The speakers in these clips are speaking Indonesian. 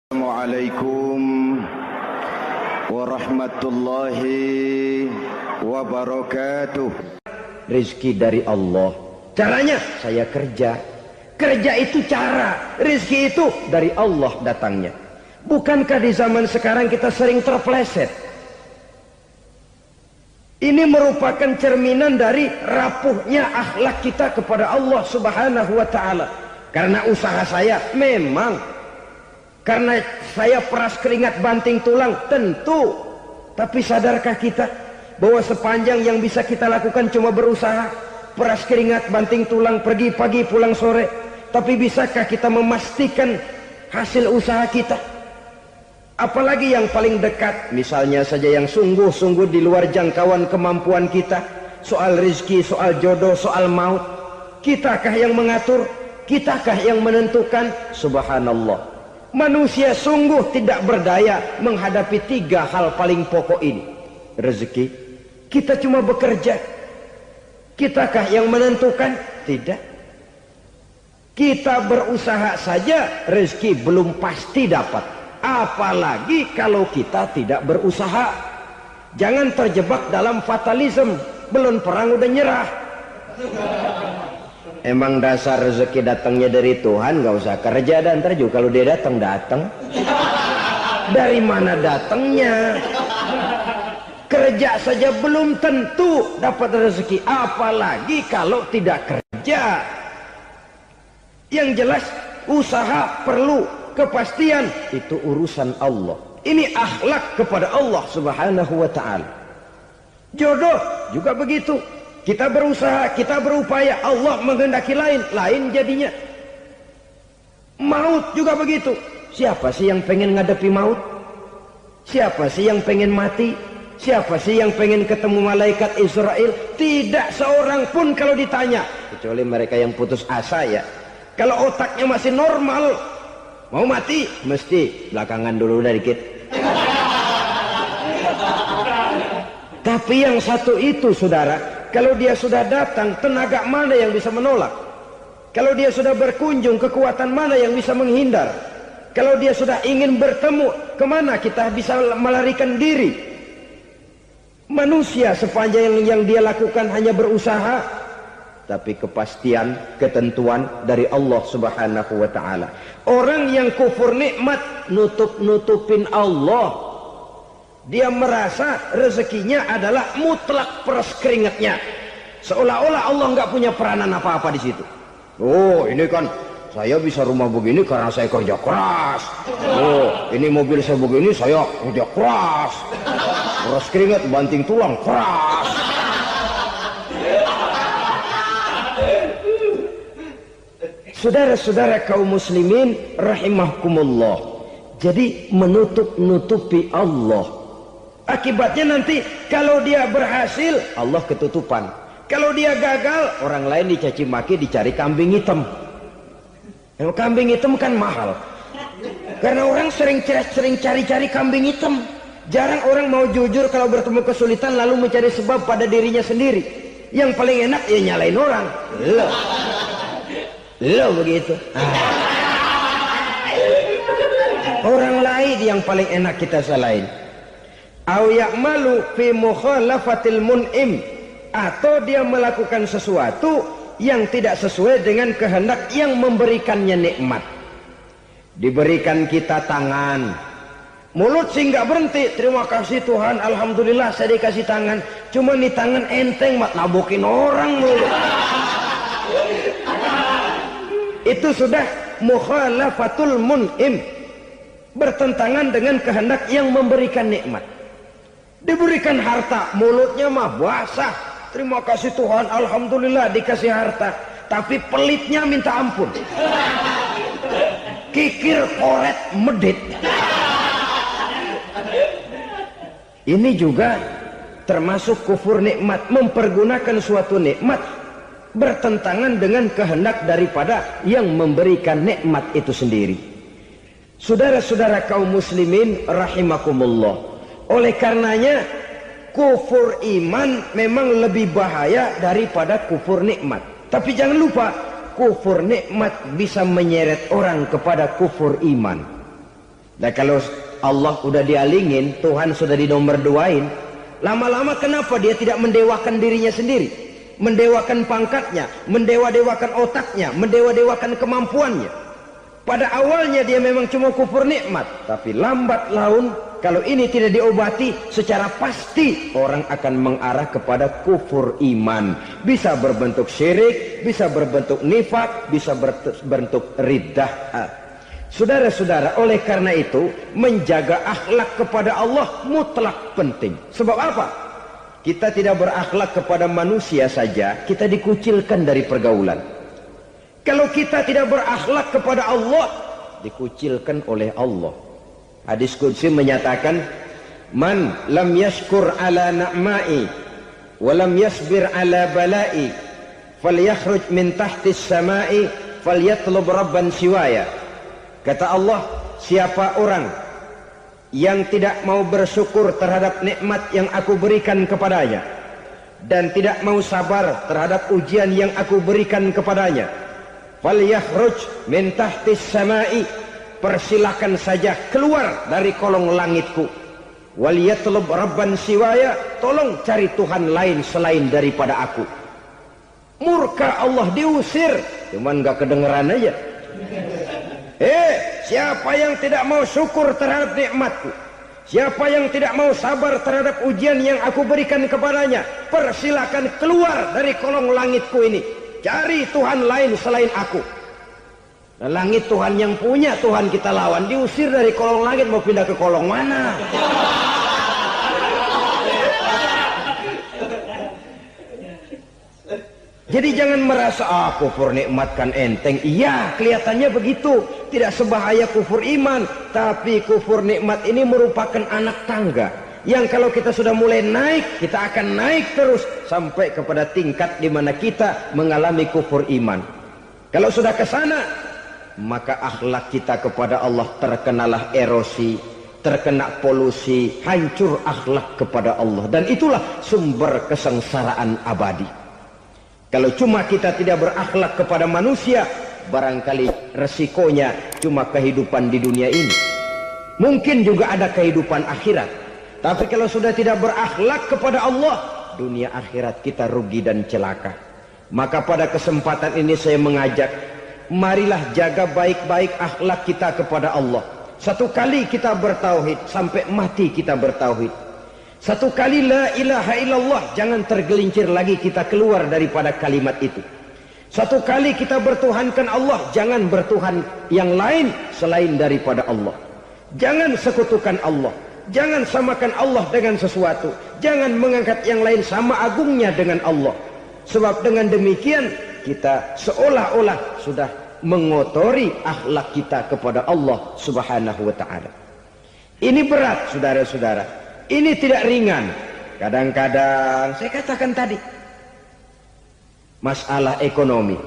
Assalamualaikum warahmatullahi wabarakatuh. Rizki dari Allah. Caranya saya kerja. Kerja itu cara. Rizki itu dari Allah datangnya. Bukankah di zaman sekarang kita sering terpleset? Ini merupakan cerminan dari rapuhnya akhlak kita kepada Allah Subhanahu wa ta'ala. Karena usaha saya memang, karena saya peras keringat banting tulang, tentu. Tapi sadarkah kita bahwa sepanjang yang bisa kita lakukan cuma berusaha, peras keringat banting tulang, pergi pagi pulang sore? Tapi bisakah kita memastikan hasil usaha kita? Apalagi yang paling dekat, misalnya saja yang sungguh-sungguh di luar jangkauan kemampuan kita, soal rizki, soal jodoh, soal maut. Kitakah yang mengatur? Kitakah yang menentukan? Subhanallah. Manusia sungguh tidak berdaya menghadapi 3 hal paling pokok ini. Rezeki, kita cuma bekerja. Kitakah yang menentukan? Tidak. Kita berusaha saja, rezeki belum pasti dapat. Apalagi kalau kita tidak berusaha. Jangan terjebak dalam fatalisme. Belum perang udah nyerah. Emang dasar rezeki datangnya dari Tuhan, gak usah kerja, dan ntar juga kalau dia datang. Dari mana datangnya? Kerja saja belum tentu dapat rezeki, apalagi kalau tidak kerja. Yang jelas usaha perlu kepastian, itu urusan Allah. Ini akhlak kepada Allah Subhanahu wa ta'ala. Jodoh juga begitu. Kita berusaha, kita berupaya, Allah menghendaki lain jadinya. Maut juga begitu. Siapa sih yang pengen ngadepi maut? Siapa sih yang pengen mati? Siapa sih yang pengen ketemu malaikat Israel? Tidak seorang pun kalau ditanya, kecuali mereka yang putus asa ya. Kalau otaknya masih normal, mau mati mesti belakangan dulu dikit. Tapi yang satu itu, saudara, kalau dia sudah datang, tenaga mana yang bisa menolak? Kalau dia sudah berkunjung, kekuatan mana yang bisa menghindar? Kalau dia sudah ingin bertemu, kemana kita bisa melarikan diri? Manusia sepanjang yang dia lakukan hanya berusaha, tapi kepastian, ketentuan dari Allah Subhanahu wa ta'ala. Orang yang kufur nikmat, nutupin Allah. Dia merasa rezekinya adalah mutlak peras keringatnya. Seolah-olah Allah nggak punya peranan apa-apa di situ. Oh, ini kan saya bisa rumah begini karena saya kerja keras. Oh, ini mobil saya begini, saya kerja keras. Peras keringat, banting tulang, keras. Saudara-saudara kaum muslimin rahimahkumullah. Jadi menutup-nutupi Allah. Akibatnya nanti kalau dia berhasil, Allah ketutupan. Kalau dia gagal, orang lain dicaci maki, dicari kambing hitam. Yang kambing hitam kan mahal. Karena orang sering cari-cari kambing hitam. Jarang orang mau jujur kalau bertemu kesulitan lalu mencari sebab pada dirinya sendiri. Yang paling enak ya nyalain orang. Lo begitu. Orang lain yang paling enak kita salahin. Au ya'malu fi mukhalafatil mun'im, atau dia melakukan sesuatu yang tidak sesuai dengan kehendak yang memberikannya nikmat. Diberikan kita tangan, mulut sih nggak berhenti, terima kasih Tuhan, alhamdulillah saya dikasih tangan. Cuma nih tangan enteng mat nabokin orang mulu. Itu sudah mukhalafatul mun'im, bertentangan dengan kehendak yang memberikan nikmat. Diberikan harta, mulutnya mah basah, terima kasih Tuhan, alhamdulillah dikasih harta, tapi pelitnya minta ampun, kikir koret medit. Ini juga termasuk kufur nikmat, mempergunakan suatu nikmat bertentangan dengan kehendak daripada yang memberikan nikmat itu sendiri. Saudara-saudara kaum muslimin rahimakumullah. Oleh karenanya kufur iman memang lebih bahaya daripada kufur nikmat. Tapi jangan lupa, kufur nikmat bisa menyeret orang kepada kufur iman. Dan kalau Allah udah dialingin, Tuhan sudah dinomor duain, lama-lama kenapa dia tidak mendewakan dirinya sendiri, mendewakan pangkatnya, mendewa-dewakan otaknya, mendewa-dewakan kemampuannya? Pada awalnya dia memang cuma kufur nikmat, tapi lambat laun kalau ini tidak diobati, secara pasti orang akan mengarah kepada kufur iman. Bisa berbentuk syirik, bisa berbentuk nifak, bisa berbentuk riddah. Saudara-saudara, oleh karena itu menjaga akhlak kepada Allah mutlak penting. Sebab apa? Kita tidak berakhlak kepada manusia saja, kita dikucilkan dari pergaulan. Kalau kita tidak berakhlak kepada Allah, dikucilkan oleh Allah. Hadis qudsi menyatakan, man lam yashkur ala na'mai wa lam yasbir ala balai falyakhruj min tahtis samai falyatlub rabban siwaya. Kata Allah, siapa orang yang tidak mau bersyukur terhadap nikmat yang aku berikan kepadanya dan tidak mau sabar terhadap ujian yang aku berikan kepadanya, falyakhruj min tahtis samai, persilakan saja keluar dari kolong langitku, waliyatlub rabban siwaya, tolong cari Tuhan lain selain daripada aku. Murka Allah, diusir, cuman gak kedengeran aja. Siapa yang tidak mau syukur terhadap nikmatku, siapa yang tidak mau sabar terhadap ujian yang aku berikan kepadanya, persilakan keluar dari kolong langitku ini, cari Tuhan lain selain aku. Nah, langit Tuhan yang punya, Tuhan kita lawan, diusir dari kolong langit, mau pindah ke kolong mana? Jadi jangan merasa kufur nikmat kan enteng. Iya, kelihatannya begitu, tidak sebahaya kufur iman. Tapi kufur nikmat ini merupakan anak tangga yang kalau kita sudah mulai naik, kita akan naik terus sampai kepada tingkat di mana kita mengalami kufur iman. Kalau sudah ke sana, maka akhlak kita kepada Allah terkenalah erosi, terkena polusi, hancur akhlak kepada Allah, dan itulah sumber kesengsaraan abadi. Kalau cuma kita tidak berakhlak kepada manusia, barangkali resikonya cuma kehidupan di dunia ini. Mungkin juga ada kehidupan akhirat. Tapi kalau sudah tidak berakhlak kepada Allah, dunia akhirat kita rugi dan celaka. Maka pada kesempatan ini saya mengajak, marilah jaga baik-baik akhlak kita kepada Allah. Satu kali kita bertauhid, sampai mati kita bertauhid. Satu kali la ilaha illallah, jangan tergelincir lagi kita keluar daripada kalimat itu. Satu kali kita bertuhankan Allah, jangan bertuhan yang lain selain daripada Allah. Jangan sekutukan Allah, jangan samakan Allah dengan sesuatu, jangan mengangkat yang lain sama agungnya dengan Allah. Sebab dengan demikian kita seolah-olah sudah mengotori akhlak kita kepada Allah Subhanahu wa ta'ala. Ini berat, saudara-saudara. Ini tidak ringan. Kadang-kadang saya katakan tadi, masalah ekonomi,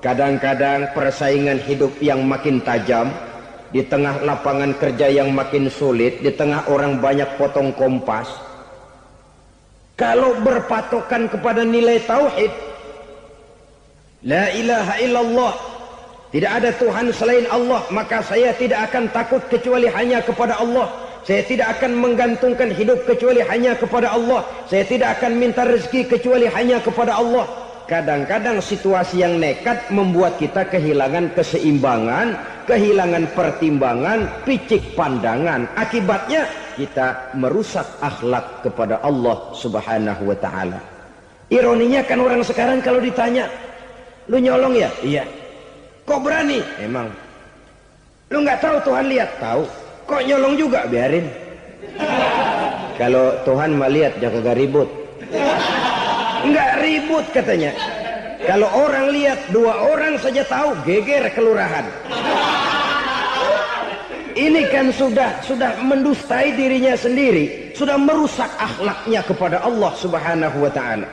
kadang-kadang persaingan hidup yang makin tajam, di tengah lapangan kerja yang makin sulit, di tengah orang banyak potong kompas. Kalau berpatokan kepada nilai tauhid, la ilaha illallah, tidak ada Tuhan selain Allah, maka saya tidak akan takut kecuali hanya kepada Allah. Saya tidak akan menggantungkan hidup kecuali hanya kepada Allah. Saya tidak akan minta rezeki kecuali hanya kepada Allah. Kadang-kadang situasi yang nekat membuat kita kehilangan keseimbangan, kehilangan pertimbangan, picik pandangan. Akibatnya kita merusak akhlak kepada Allah Subhanahu wa ta'ala. Ironinya kan orang sekarang kalau ditanya, lu nyolong ya? Iya. Kok berani? Emang. Lu nggak tahu Tuhan lihat? Tahu. Kok nyolong juga? Biarin. Kalau Tuhan mah lihat, jangan kagak ribut. Enggak ribut katanya. Kalau orang lihat, 2 orang saja tahu, geger kelurahan. Ini kan sudah mendustai dirinya sendiri, sudah merusak akhlaknya kepada Allah Subhanahu wa ta'ala.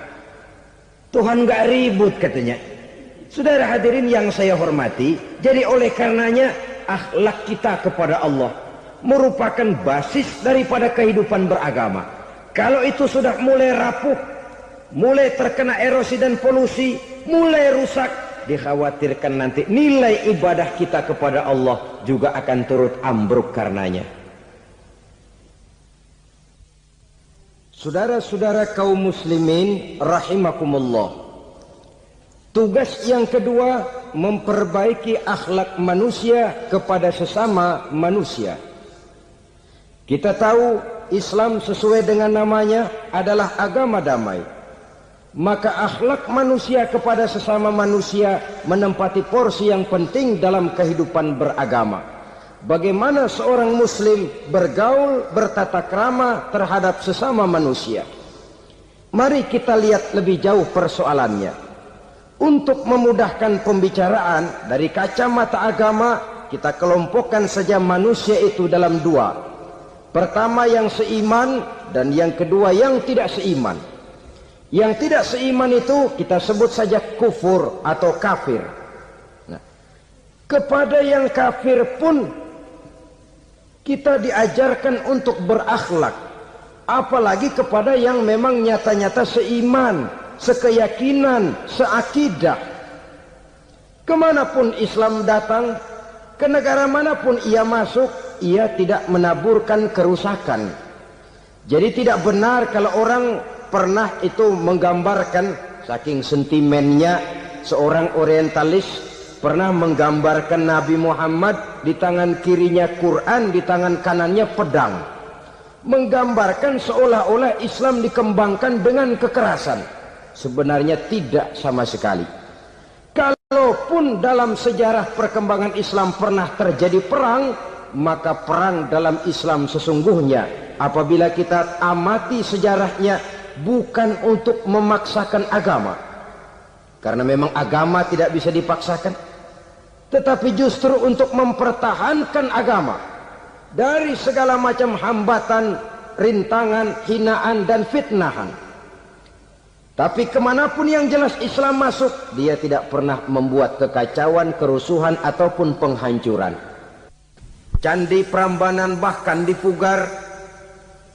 Tuhan enggak ribut katanya. Saudara hadirin yang saya hormati, jadi oleh karenanya akhlak kita kepada Allah merupakan basis daripada kehidupan beragama. Kalau itu sudah mulai rapuh, mulai terkena erosi dan polusi, mulai rusak, dikhawatirkan nanti nilai ibadah kita kepada Allah juga akan turut ambruk karenanya. Saudara-saudara kaum muslimin rahimakumullah, tugas yang kedua memperbaiki akhlak manusia kepada sesama manusia. Kita tahu Islam sesuai dengan namanya adalah agama damai. Maka akhlak manusia kepada sesama manusia menempati porsi yang penting dalam kehidupan beragama. Bagaimana seorang muslim bergaul, bertata krama terhadap sesama manusia. Mari kita lihat lebih jauh persoalannya. Untuk memudahkan pembicaraan dari kacamata agama, kita kelompokkan saja manusia itu dalam dua. Pertama yang seiman dan yang kedua yang tidak seiman. Yang tidak seiman itu kita sebut saja kufur atau kafir. Nah, kepada yang kafir pun kita diajarkan untuk berakhlak, apalagi kepada yang memang nyata-nyata seiman, sekeyakinan, seakidah. Kemanapun Islam datang, ke negara manapun ia masuk, ia tidak menaburkan kerusakan. Jadi tidak benar kalau orang pernah itu menggambarkan, saking sentimennya seorang orientalis pernah menggambarkan Nabi Muhammad di tangan kirinya Quran, di tangan kanannya pedang, menggambarkan seolah-olah Islam dikembangkan dengan kekerasan. Sebenarnya tidak sama sekali. Kalaupun dalam sejarah perkembangan Islam pernah terjadi perang, maka perang dalam Islam sesungguhnya apabila kita amati sejarahnya bukan untuk memaksakan agama, karena memang agama tidak bisa dipaksakan, tetapi justru untuk mempertahankan agama dari segala macam hambatan, rintangan, hinaan dan fitnahan. Tapi kemanapun yang jelas Islam masuk, dia tidak pernah membuat kekacauan, kerusuhan ataupun penghancuran. Candi Prambanan bahkan dipugar,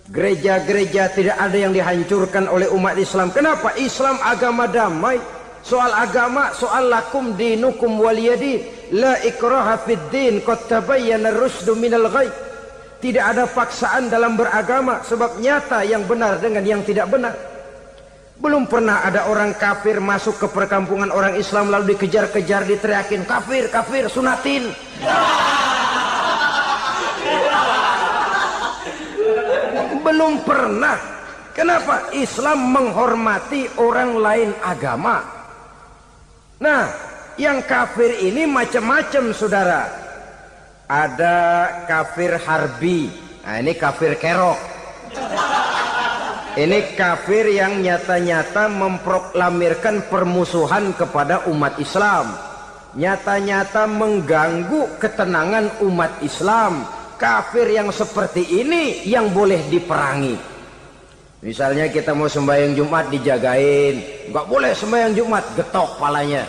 gereja-gereja tidak ada yang dihancurkan oleh umat Islam. Kenapa? Islam agama damai. Soal agama, soal lakum dinukum waliyadin, la ikraha fid din, qad tabayyana ar-rusydu minal ghayy. Tidak ada paksaan dalam beragama, sebab nyata yang benar dengan yang tidak benar. Belum pernah ada orang kafir masuk ke perkampungan orang Islam lalu dikejar-kejar, diteriakin kafir, kafir, sunatin. Belum pernah. Kenapa? Islam menghormati orang lain agama. Nah, yang kafir ini macam-macam, saudara. Ada kafir harbi. Nah, ini kafir kerok. Ini kafir yang nyata-nyata memproklamirkan permusuhan kepada umat Islam. Nyata-nyata mengganggu ketenangan umat Islam. Kafir yang seperti ini yang boleh diperangi. Misalnya kita mau sembahyang Jumat dijagain, nggak boleh sembahyang Jumat, getok palanya.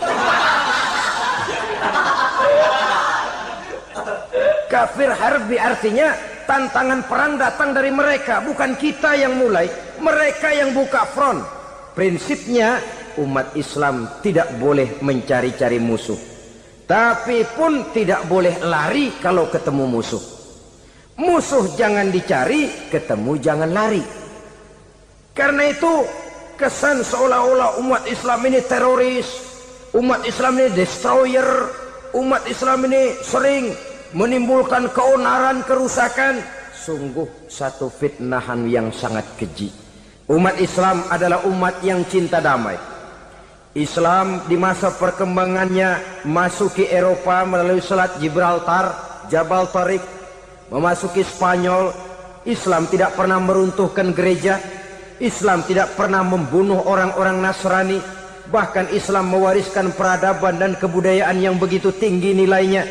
Kafir harbi artinya tantangan perang datang dari mereka, bukan kita yang mulai, mereka yang buka front. Prinsipnya umat Islam tidak boleh mencari-cari musuh, tapi pun tidak boleh lari kalau ketemu musuh. Musuh jangan dicari, ketemu jangan lari. Karena itu kesan seolah-olah umat Islam ini teroris, umat Islam ini destroyer, umat Islam ini sering menimbulkan keonaran, kerusakan. Sungguh satu fitnahan yang sangat keji. Umat Islam adalah umat yang cinta damai. Islam di masa perkembangannya masuki Eropa melalui Selat Gibraltar, Jabal Tariq, memasuki Spanyol. Islam tidak pernah meruntuhkan gereja. Islam tidak pernah membunuh orang-orang Nasrani. Bahkan Islam mewariskan peradaban dan kebudayaan yang begitu tinggi nilainya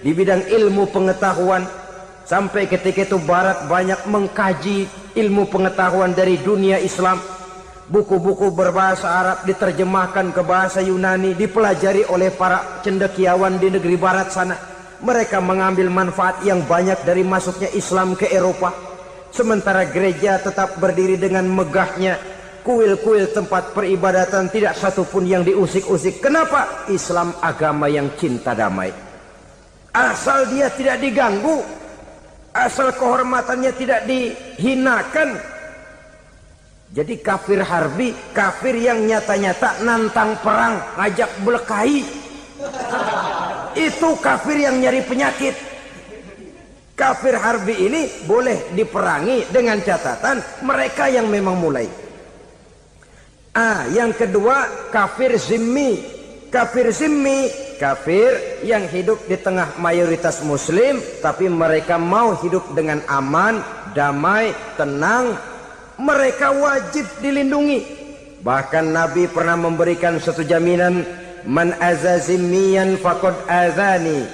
di bidang ilmu pengetahuan. Sampai ketika itu Barat banyak mengkaji ilmu pengetahuan dari dunia Islam. Buku-buku berbahasa Arab diterjemahkan ke bahasa Yunani, dipelajari oleh para cendekiawan di negeri Barat sana. Mereka mengambil manfaat yang banyak dari masuknya Islam ke Eropa. Sementara gereja tetap berdiri dengan megahnya, kuil-kuil tempat peribadatan tidak satupun yang diusik-usik. Kenapa? Islam agama yang cinta damai. Asal dia tidak diganggu, asal kehormatannya tidak dihinakan. Jadi kafir harbi, kafir yang nyata-nyata nantang perang, ngajak berkelahi, itu kafir yang nyari penyakit. Kafir harbi ini boleh diperangi dengan catatan mereka yang memang mulai. Yang kedua, kafir zimmi. Kafir zimmi, kafir yang hidup di tengah mayoritas muslim, tapi mereka mau hidup dengan aman, damai, tenang. Mereka wajib dilindungi. Bahkan Nabi pernah memberikan satu jaminan, man aza zimmiyan faqad azani.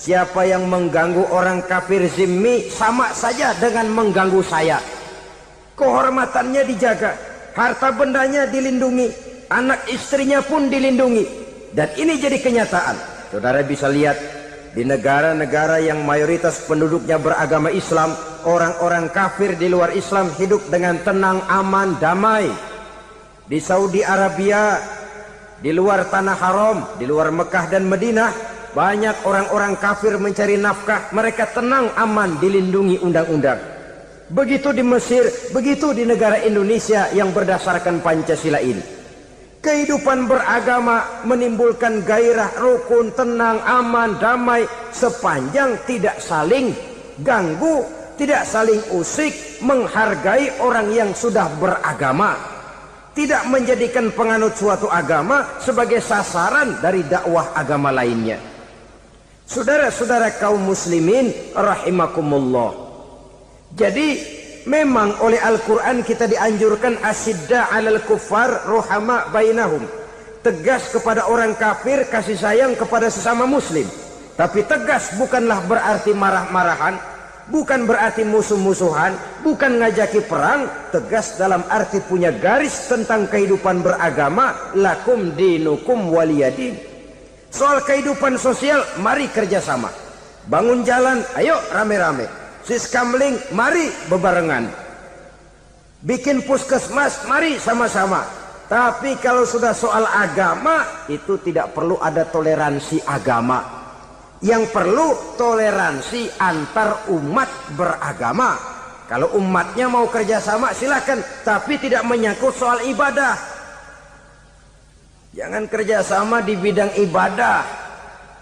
Siapa yang mengganggu orang kafir zimmi sama saja dengan mengganggu saya. Kehormatannya dijaga, harta bendanya dilindungi, anak istrinya pun dilindungi. Dan ini jadi kenyataan. Saudara bisa lihat di negara-negara yang mayoritas penduduknya beragama Islam, orang-orang kafir di luar Islam hidup dengan tenang, aman, damai. Di Saudi Arabia, di luar tanah haram, di luar Mekah dan Madinah, banyak orang-orang kafir mencari nafkah. Mereka tenang, aman, dilindungi undang-undang. Begitu di Mesir, begitu di negara Indonesia yang berdasarkan Pancasila ini. Kehidupan beragama menimbulkan gairah, rukun, tenang, aman, damai, sepanjang tidak saling ganggu, tidak saling usik, menghargai orang yang sudah beragama, tidak menjadikan penganut suatu agama sebagai sasaran dari dakwah agama lainnya. Saudara-saudara kaum muslimin rahimakumullah. Jadi memang oleh Al-Quran kita dianjurkan asidda 'alal kuffar ruhama bainahum. Tegas kepada orang kafir, kasih sayang kepada sesama muslim. Tapi tegas bukanlah berarti marah-marahan, bukan berarti musuh-musuhan, bukan ngajaki perang. Tegas dalam arti punya garis tentang kehidupan beragama, lakum dinukum waliyadin. Soal kehidupan sosial, mari kerjasama. Bangun jalan, ayo rame-rame. Siskamling, mari bebarengan. Bikin puskesmas, mari sama-sama. Tapi kalau sudah soal agama, itu tidak perlu ada toleransi agama. Yang perlu toleransi antar umat beragama. Kalau umatnya mau kerjasama silakan, tapi tidak menyangkut soal ibadah. Jangan kerjasama di bidang ibadah.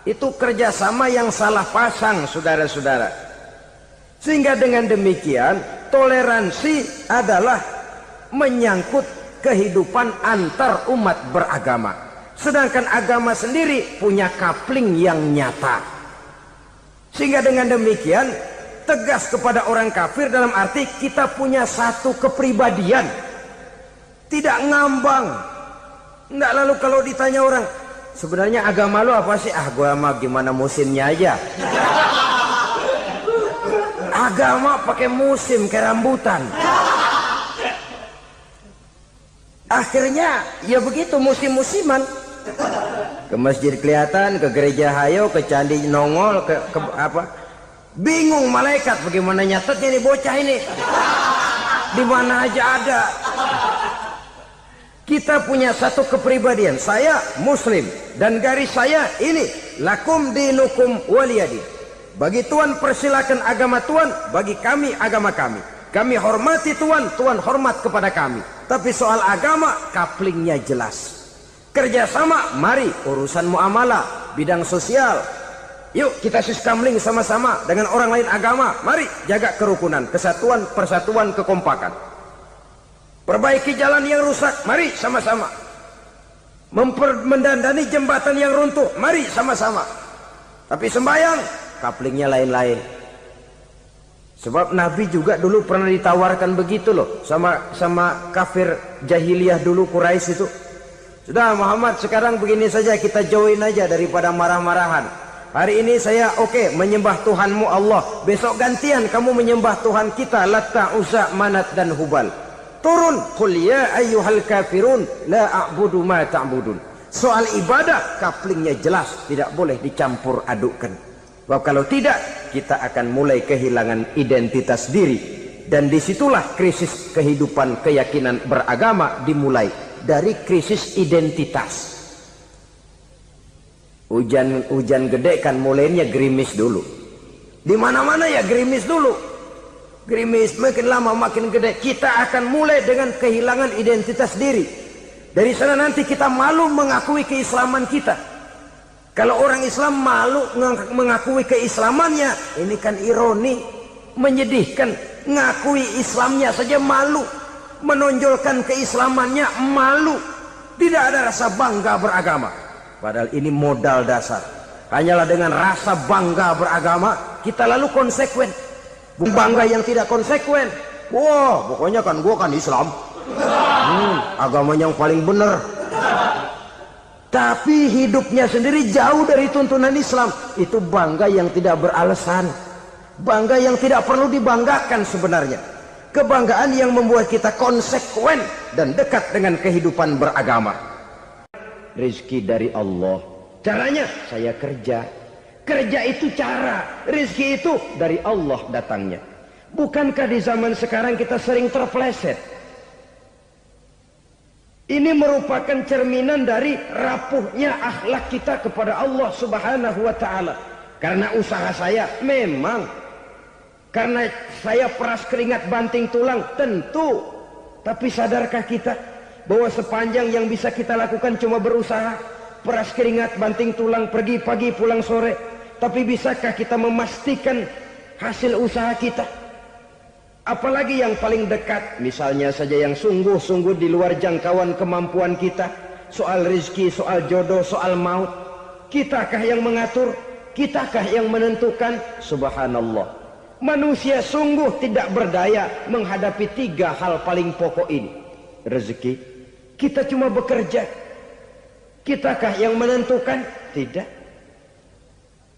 Itu kerjasama yang salah pasang, saudara-saudara. Sehingga dengan demikian, toleransi adalah menyangkut kehidupan antar umat beragama. Sedangkan agama sendiri punya kapling yang nyata. Sehingga dengan demikian, tegas kepada orang kafir dalam arti kita punya satu kepribadian. Tidak ngambang. Enggak, lalu kalau ditanya orang, sebenarnya agama lo apa sih? Gua mah gimana musimnya aja. Agama pakai musim kayak rambutan. Akhirnya ya begitu, musim-musiman. Ke masjid kelihatan, ke gereja hayo, ke candi nongol, ke apa? Bingung malaikat bagaimana nyatetnya nih bocah ini. Di mana aja ada. Kita punya satu kepribadian. Saya muslim dan garis saya ini, lakum dinukum waliyadin. Bagi Tuhan persilakan agama Tuhan, bagi kami agama kami. Kami hormati Tuhan, Tuhan hormat kepada kami. Tapi soal agama, kaplingnya jelas. Kerjasama, mari urusan muamalah, bidang sosial. Yuk kita siskamling sama-sama dengan orang lain agama. Mari jaga kerukunan, kesatuan, persatuan, kekompakan. Perbaiki jalan yang rusak, mari sama-sama. Mendandani jembatan yang runtuh, mari sama-sama. Tapi sembahyang, kaplingnya lain-lain. Sebab Nabi juga dulu pernah ditawarkan begitu loh sama kafir jahiliyah dulu, Quraisy itu. Sudah Muhammad, sekarang begini saja, kita join aja daripada marah-marahan. Hari ini saya oke, menyembah Tuhanmu Allah. Besok gantian kamu menyembah Tuhan kita, Latta, Uzza, Manat dan Hubal. Turun, qul ya ayyuhal kafirun la a'budu ma ta'budun. Soal ibadah kaplingnya jelas, tidak boleh dicampur adukkan. Sebab kalau tidak, kita akan mulai kehilangan identitas diri. Dan disitulah krisis kehidupan keyakinan beragama dimulai, dari krisis identitas. Hujan gede kan mulainya gerimis dulu. Di mana-mana ya gerimis dulu. Gerimis makin lama makin gede. Kita akan mulai dengan kehilangan identitas diri. Dari sana nanti kita malu mengakui keislaman kita. Kalau orang Islam malu mengakui keislamannya, ini kan ironi, menyedihkan. Ngakui Islamnya saja malu, menonjolkan keislamannya malu, tidak ada rasa bangga beragama. Padahal ini modal dasar. Hanyalah dengan rasa bangga beragama kita lalu konsekuen. Bangga yang tidak konsekuen, wah pokoknya kan gua kan Islam, agama yang paling benar. Tapi hidupnya sendiri jauh dari tuntunan Islam. Itu bangga yang tidak beralasan, bangga yang tidak perlu dibanggakan sebenarnya. Kebanggaan yang membuat kita konsekuen dan dekat dengan kehidupan beragama. Rizki dari Allah. Caranya saya kerja. Kerja itu cara, rizki itu dari Allah datangnya. Bukankah di zaman sekarang kita sering terpeleset? Ini merupakan cerminan dari rapuhnya akhlak kita kepada Allah Subhanahu wa Ta'ala. Karena usaha saya memang, karena saya peras keringat banting tulang, tentu. Tapi sadarkah kita bahwa sepanjang yang bisa kita lakukan cuma berusaha, peras keringat banting tulang, pergi pagi pulang sore? Tapi bisakah kita memastikan hasil usaha kita? Apalagi yang paling dekat, misalnya saja yang sungguh-sungguh di luar jangkauan kemampuan kita, soal rezeki, soal jodoh, soal maut. Kitakah yang mengatur? Kitakah yang menentukan? Subhanallah. Manusia sungguh tidak berdaya menghadapi 3 hal paling pokok ini. Rezeki, kita cuma bekerja. Kitakah yang menentukan? Tidak.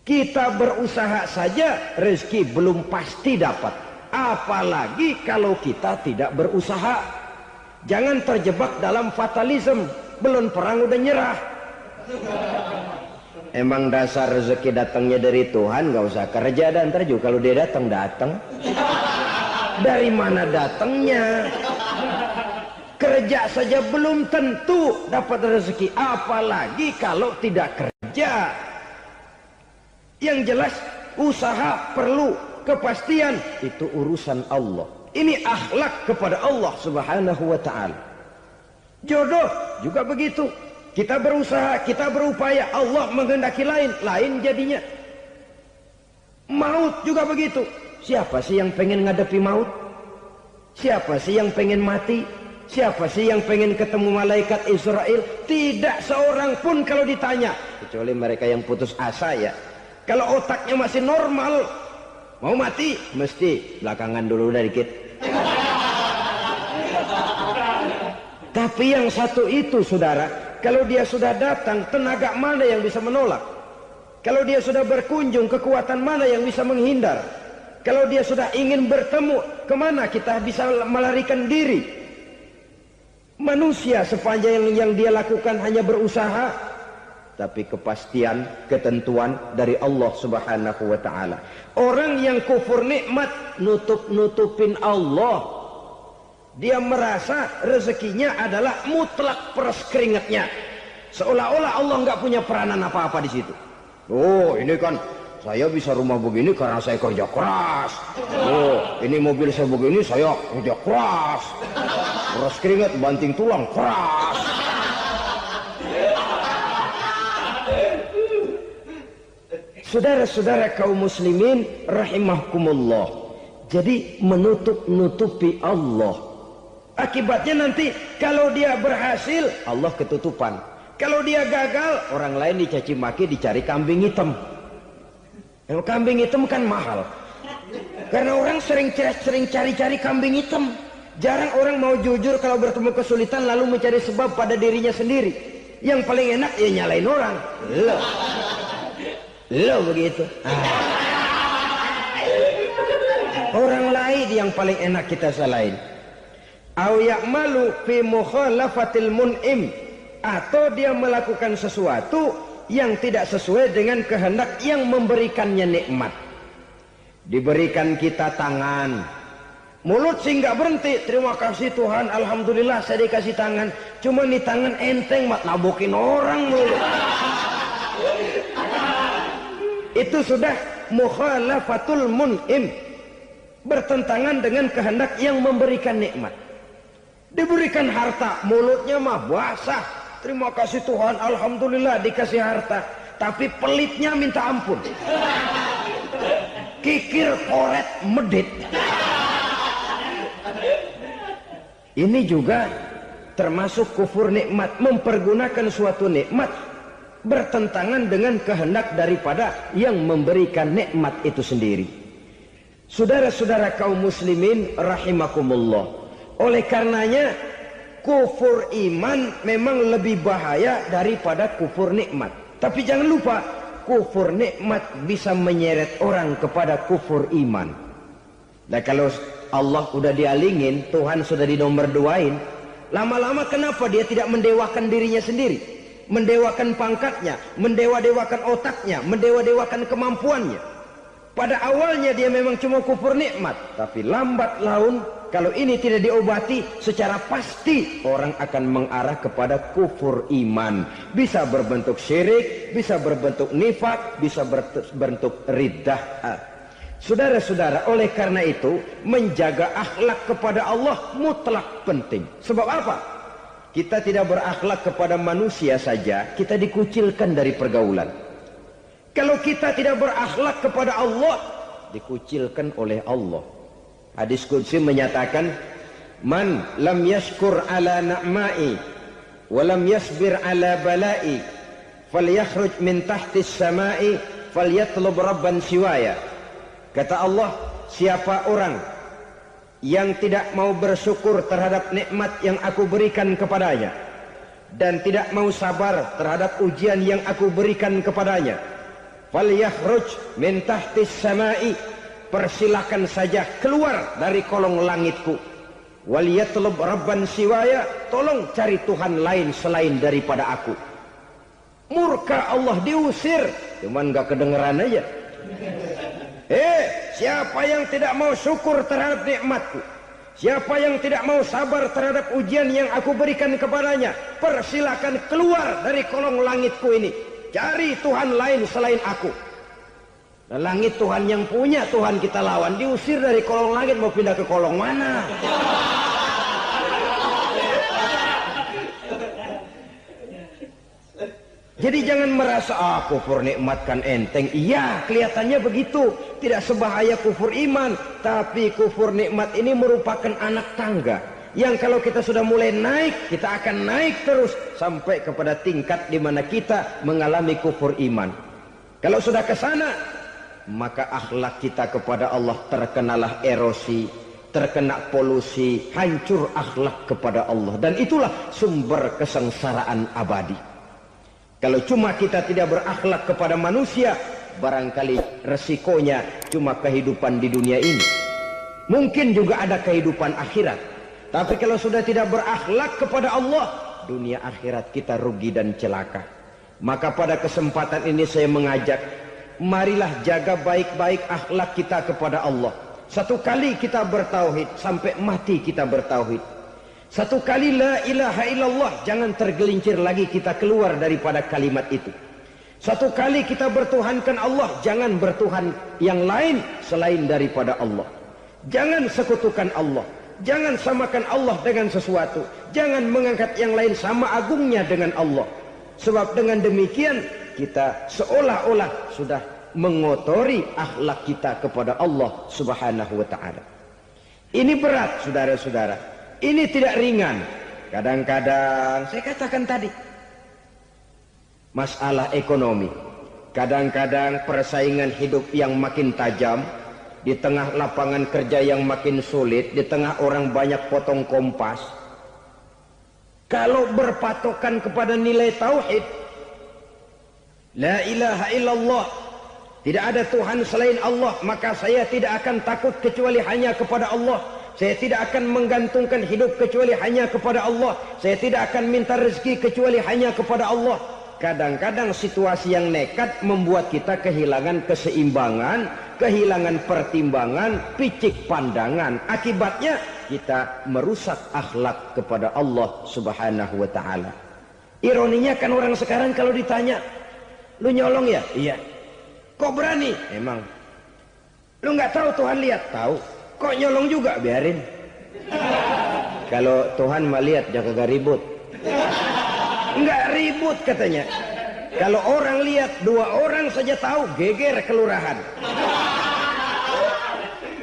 Kita berusaha saja rezeki belum pasti dapat, apalagi kalau kita tidak berusaha. Jangan terjebak dalam fatalisme, belum perang udah nyerah. Emang dasar rezeki datangnya dari Tuhan, nggak usah kerja dan ntar juga kalau dia datang. Dari mana datangnya? Kerja saja belum tentu dapat rezeki, apalagi kalau tidak kerja. Yang jelas usaha perlu kepastian, itu urusan Allah. Ini akhlak kepada Allah Subhanahu wa Ta'ala. Jodoh juga begitu. Kita berusaha, kita berupaya, Allah menghendaki lain jadinya. Maut juga begitu. Siapa sih yang pengen ngadepi maut? Siapa sih yang pengen mati? Siapa sih yang pengen ketemu malaikat Israel? Tidak seorang pun kalau ditanya, kecuali mereka yang putus asa ya. Kalau otaknya masih normal, mau mati mesti belakangan dulu dari dikit. Tapi yang satu itu saudara, kalau dia sudah datang, tenaga mana yang bisa menolak? Kalau dia sudah berkunjung, kekuatan mana yang bisa menghindar? Kalau dia sudah ingin bertemu, kemana kita bisa melarikan diri? Manusia sepanjang yang dia lakukan hanya berusaha, tapi kepastian, ketentuan dari Allah Subhanahu wa Ta'ala. Orang yang kufur nikmat, nutupin Allah. Dia merasa rezekinya adalah mutlak peras keringatnya. Seolah-olah Allah nggak punya peranan apa-apa di situ. Oh, ini kan saya bisa rumah begini karena saya kerja keras. Oh, ini mobil saya begini, saya kerja keras. Peras keringat, banting tulang, keras. Saudara-saudara kaum muslimin rahimahkumullah. Jadi menutup-nutupi Allah. Akibatnya nanti kalau dia berhasil, Allah ketutupan. Kalau dia gagal, orang lain dicaci maki, dicari kambing hitam. Yang kambing hitam kan mahal. Karena orang sering cari-cari kambing hitam. Jarang orang mau jujur kalau bertemu kesulitan lalu mencari sebab pada dirinya sendiri. Yang paling enak ya nyalain orang. Lo begitu. Orang lain yang paling enak kita salahin. Au ya'malu fi mukhalafatil mun'im, atau dia melakukan sesuatu yang tidak sesuai dengan kehendak yang memberikannya nikmat. Diberikan kita tangan, Mulut sih nggak berhenti, terima kasih Tuhan, alhamdulillah saya dikasih tangan. Cuma nih tangan enteng mat nabokin orang mulu. Itu sudah mukhalafatul mun'im, bertentangan dengan kehendak yang memberikan nikmat. Diberikan harta, mulutnya mah basah, terima kasih Tuhan, alhamdulillah dikasih harta, tapi pelitnya minta ampun. Kikir koret medit. Ini juga termasuk kufur nikmat, mempergunakan suatu nikmat bertentangan dengan kehendak daripada yang memberikan nikmat itu sendiri. Saudara-saudara kaum muslimin rahimakumullah, oleh karenanya kufur iman memang lebih bahaya daripada kufur nikmat. Tapi jangan lupa, kufur nikmat bisa menyeret orang kepada kufur iman. Nah kalau Allah udah dialingin, Tuhan sudah dinomor duain, lama-lama kenapa dia tidak mendewakan dirinya sendiri, mendewakan pangkatnya, mendewa-dewakan otaknya, mendewa-dewakan kemampuannya? Pada awalnya dia memang cuma kufur nikmat, tapi lambat laun kalau ini tidak diobati, secara pasti orang akan mengarah kepada kufur iman. Bisa berbentuk syirik, bisa berbentuk nifak, bisa berbentuk riddah. Saudara-saudara, oleh karena itu menjaga akhlak kepada Allah mutlak penting. Sebab apa? Kita tidak berakhlak kepada manusia saja, kita dikucilkan dari pergaulan. Kalau kita tidak berakhlak kepada Allah, dikucilkan oleh Allah. Hadis qudsi menyatakan, man lam yashkur ala na'ma'i wa lam yasbir ala bala'i falyakhruj min tahtis sama'i falyatlub rabban siwaya. Kata Allah, siapa orang yang tidak mau bersyukur terhadap nikmat yang aku berikan kepadanya dan tidak mau sabar terhadap ujian yang aku berikan kepadanya, falyakhruj min tahtis sama'i, persilakan saja keluar dari kolong langitku, waliyatlub rabban siwaya, tolong cari Tuhan lain selain daripada aku. Murka Allah, diusir, cuman gak kedengeran aja. Siapa yang tidak mau syukur terhadap nikmatku, siapa yang tidak mau sabar terhadap ujian yang aku berikan kepadanya, persilakan keluar dari kolong langitku ini, cari Tuhan lain selain aku. Nah, langit Tuhan yang punya, Tuhan kita lawan, diusir dari kolong langit, mau pindah ke kolong mana? Jadi jangan merasa kufur nikmat kan enteng. Iya, kelihatannya begitu, tidak sebahaya kufur iman. Tapi kufur nikmat ini merupakan anak tangga yang kalau kita sudah mulai naik, kita akan naik terus sampai kepada tingkat di mana kita mengalami kufur iman. Kalau sudah ke sana, maka akhlak kita kepada Allah terkenalah erosi, terkena polusi, hancur akhlak kepada Allah, dan itulah sumber kesengsaraan abadi. Kalau cuma kita tidak berakhlak kepada manusia, barangkali resikonya cuma kehidupan di dunia ini. Mungkin juga ada kehidupan akhirat. Tapi kalau sudah tidak berakhlak kepada Allah, dunia akhirat kita rugi dan celaka. Maka pada kesempatan ini saya mengajak, marilah jaga baik-baik akhlak kita kepada Allah. Satu kali kita bertauhid, sampai mati kita bertauhid. Satu kali la ilaha illallah, jangan tergelincir lagi kita keluar daripada kalimat itu. Satu kali kita bertuhankan Allah, jangan bertuhan yang lain selain daripada Allah. Jangan sekutukan Allah, jangan samakan Allah dengan sesuatu, jangan mengangkat yang lain sama agungnya dengan Allah. Sebab dengan demikian kita seolah-olah sudah mengotori akhlak kita kepada Allah Subhanahu wa ta'ala. Ini berat, saudara-saudara. Ini tidak ringan. Kadang-kadang saya katakan tadi, masalah ekonomi, kadang-kadang persaingan hidup yang makin tajam, di tengah lapangan kerja yang makin sulit, di tengah orang banyak potong kompas. Kalau berpatokan kepada nilai tauhid, la ilaha illallah, tidak ada Tuhan selain Allah, maka saya tidak akan takut kecuali hanya kepada Allah. Saya tidak akan menggantungkan hidup kecuali hanya kepada Allah. Saya tidak akan minta rezeki kecuali hanya kepada Allah. Kadang-kadang situasi yang nekat membuat kita kehilangan keseimbangan, kehilangan pertimbangan, picik pandangan. Akibatnya kita merusak akhlak kepada Allah Subhanahu wa taala. Ironinya kan orang sekarang kalau ditanya, "Lu nyolong ya?" "Iya." "Kok berani?" "Emang." "Lu nggak tahu Tuhan lihat?" "Tahu." "Kok nyolong juga?" "Biarin." Kalau Tuhan mah lihat jaga ribut. Nggak ribut katanya. Kalau orang lihat, 2 orang saja tahu, geger kelurahan.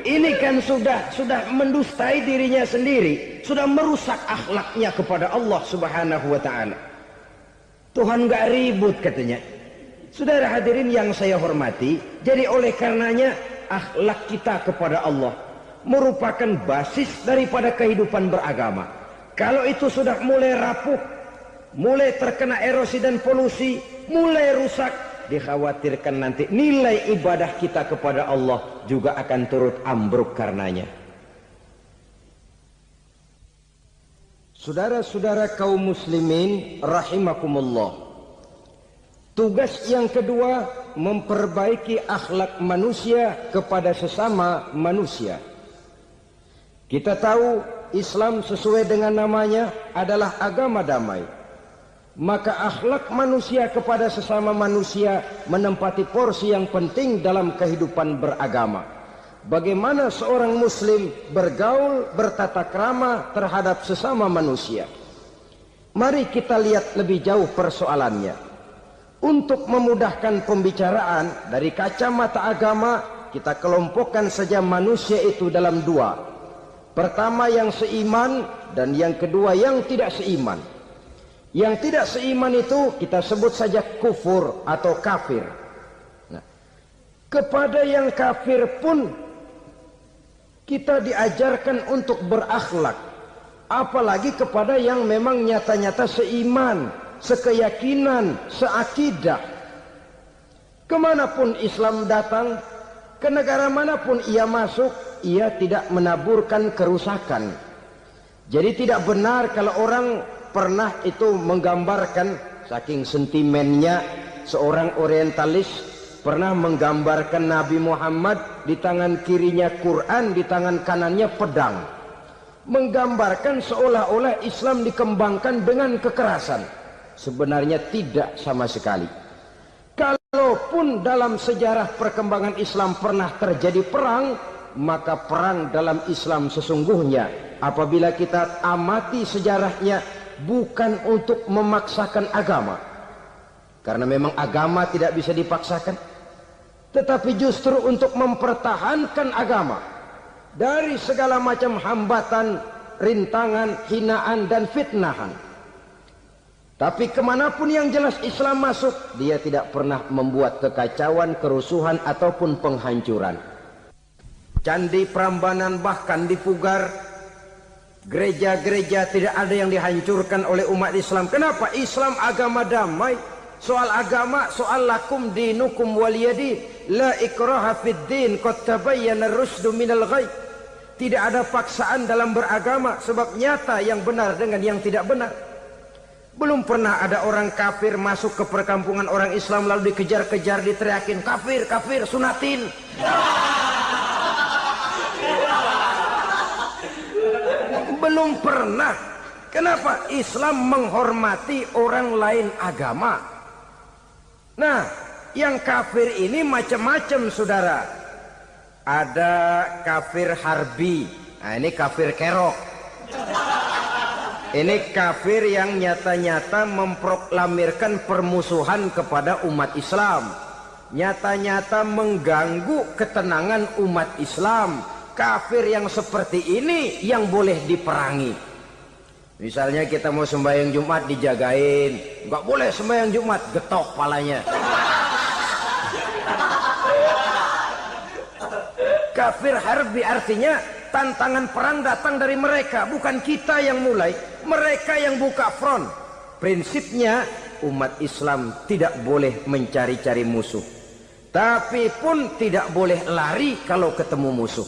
Ini kan sudah mendustai dirinya sendiri, sudah merusak akhlaknya kepada Allah Subhanahu wa taala. Tuhan nggak ribut katanya. Saudara hadirin yang saya hormati, jadi oleh karenanya akhlak kita kepada Allah merupakan basis daripada kehidupan beragama. Kalau itu sudah mulai rapuh, mulai terkena erosi dan polusi, mulai rusak, dikhawatirkan nanti nilai ibadah kita kepada Allah juga akan turut ambruk karenanya. Saudara-saudara kaum muslimin rahimakumullah, tugas yang kedua memperbaiki akhlak manusia kepada sesama manusia. Kita tahu Islam sesuai dengan namanya adalah agama damai. Maka akhlak manusia kepada sesama manusia menempati porsi yang penting dalam kehidupan beragama. Bagaimana seorang muslim bergaul, bertata krama terhadap sesama manusia. Mari kita lihat lebih jauh persoalannya. Untuk memudahkan pembicaraan dari kacamata agama, kita kelompokkan saja manusia itu dalam 2. Pertama yang seiman dan yang kedua yang tidak seiman. Yang tidak seiman itu kita sebut saja kufur atau kafir. Nah, kepada yang kafir pun kita diajarkan untuk berakhlak. Apalagi kepada yang memang nyata-nyata seiman, sekeyakinan, seakidah. Kemanapun Islam datang, ke negara manapun ia masuk, ia tidak menaburkan kerusakan. Jadi tidak benar kalau orang pernah itu menggambarkan, saking sentimennya seorang orientalis pernah menggambarkan Nabi Muhammad di tangan kirinya Quran, di tangan kanannya pedang, menggambarkan seolah-olah Islam dikembangkan dengan kekerasan. Sebenarnya tidak sama sekali. Kalaupun dalam sejarah perkembangan Islam pernah terjadi perang, maka perang dalam Islam sesungguhnya apabila kita amati sejarahnya bukan untuk memaksakan agama, karena memang agama tidak bisa dipaksakan, tetapi justru untuk mempertahankan agama dari segala macam hambatan, rintangan, hinaan dan fitnahan. Tapi kemanapun yang jelas Islam masuk, dia tidak pernah membuat kekacauan, kerusuhan ataupun penghancuran. Candi Prambanan bahkan dipugar, gereja-gereja tidak ada yang dihancurkan oleh umat Islam. Kenapa? Islam agama damai. Soal agama, soal lakum dinukum waliyadin, la ikraha fid din, qad tabayyana ar-rusydu minal ghayy. Tidak ada paksaan dalam beragama, sebab nyata yang benar dengan yang tidak benar. Belum pernah ada orang kafir masuk ke perkampungan orang Islam lalu dikejar-kejar, diteriakin kafir, kafir, sunatin. Belum pernah. Kenapa? Islam menghormati orang lain agama. Nah, yang kafir ini macam-macam saudara. Ada kafir harbi. Nah, ini kafir kerok. Ini kafir yang nyata-nyata memproklamirkan permusuhan kepada umat Islam. Nyata-nyata mengganggu ketenangan umat Islam. Kafir yang seperti ini yang boleh diperangi. Misalnya kita mau sembahyang Jumat dijagain, nggak boleh sembahyang Jumat, getok palanya. Kafir harbi artinya tantangan perang datang dari mereka, bukan kita yang mulai, mereka yang buka front. Prinsipnya umat Islam tidak boleh mencari-cari musuh, tapi pun tidak boleh lari kalau ketemu musuh.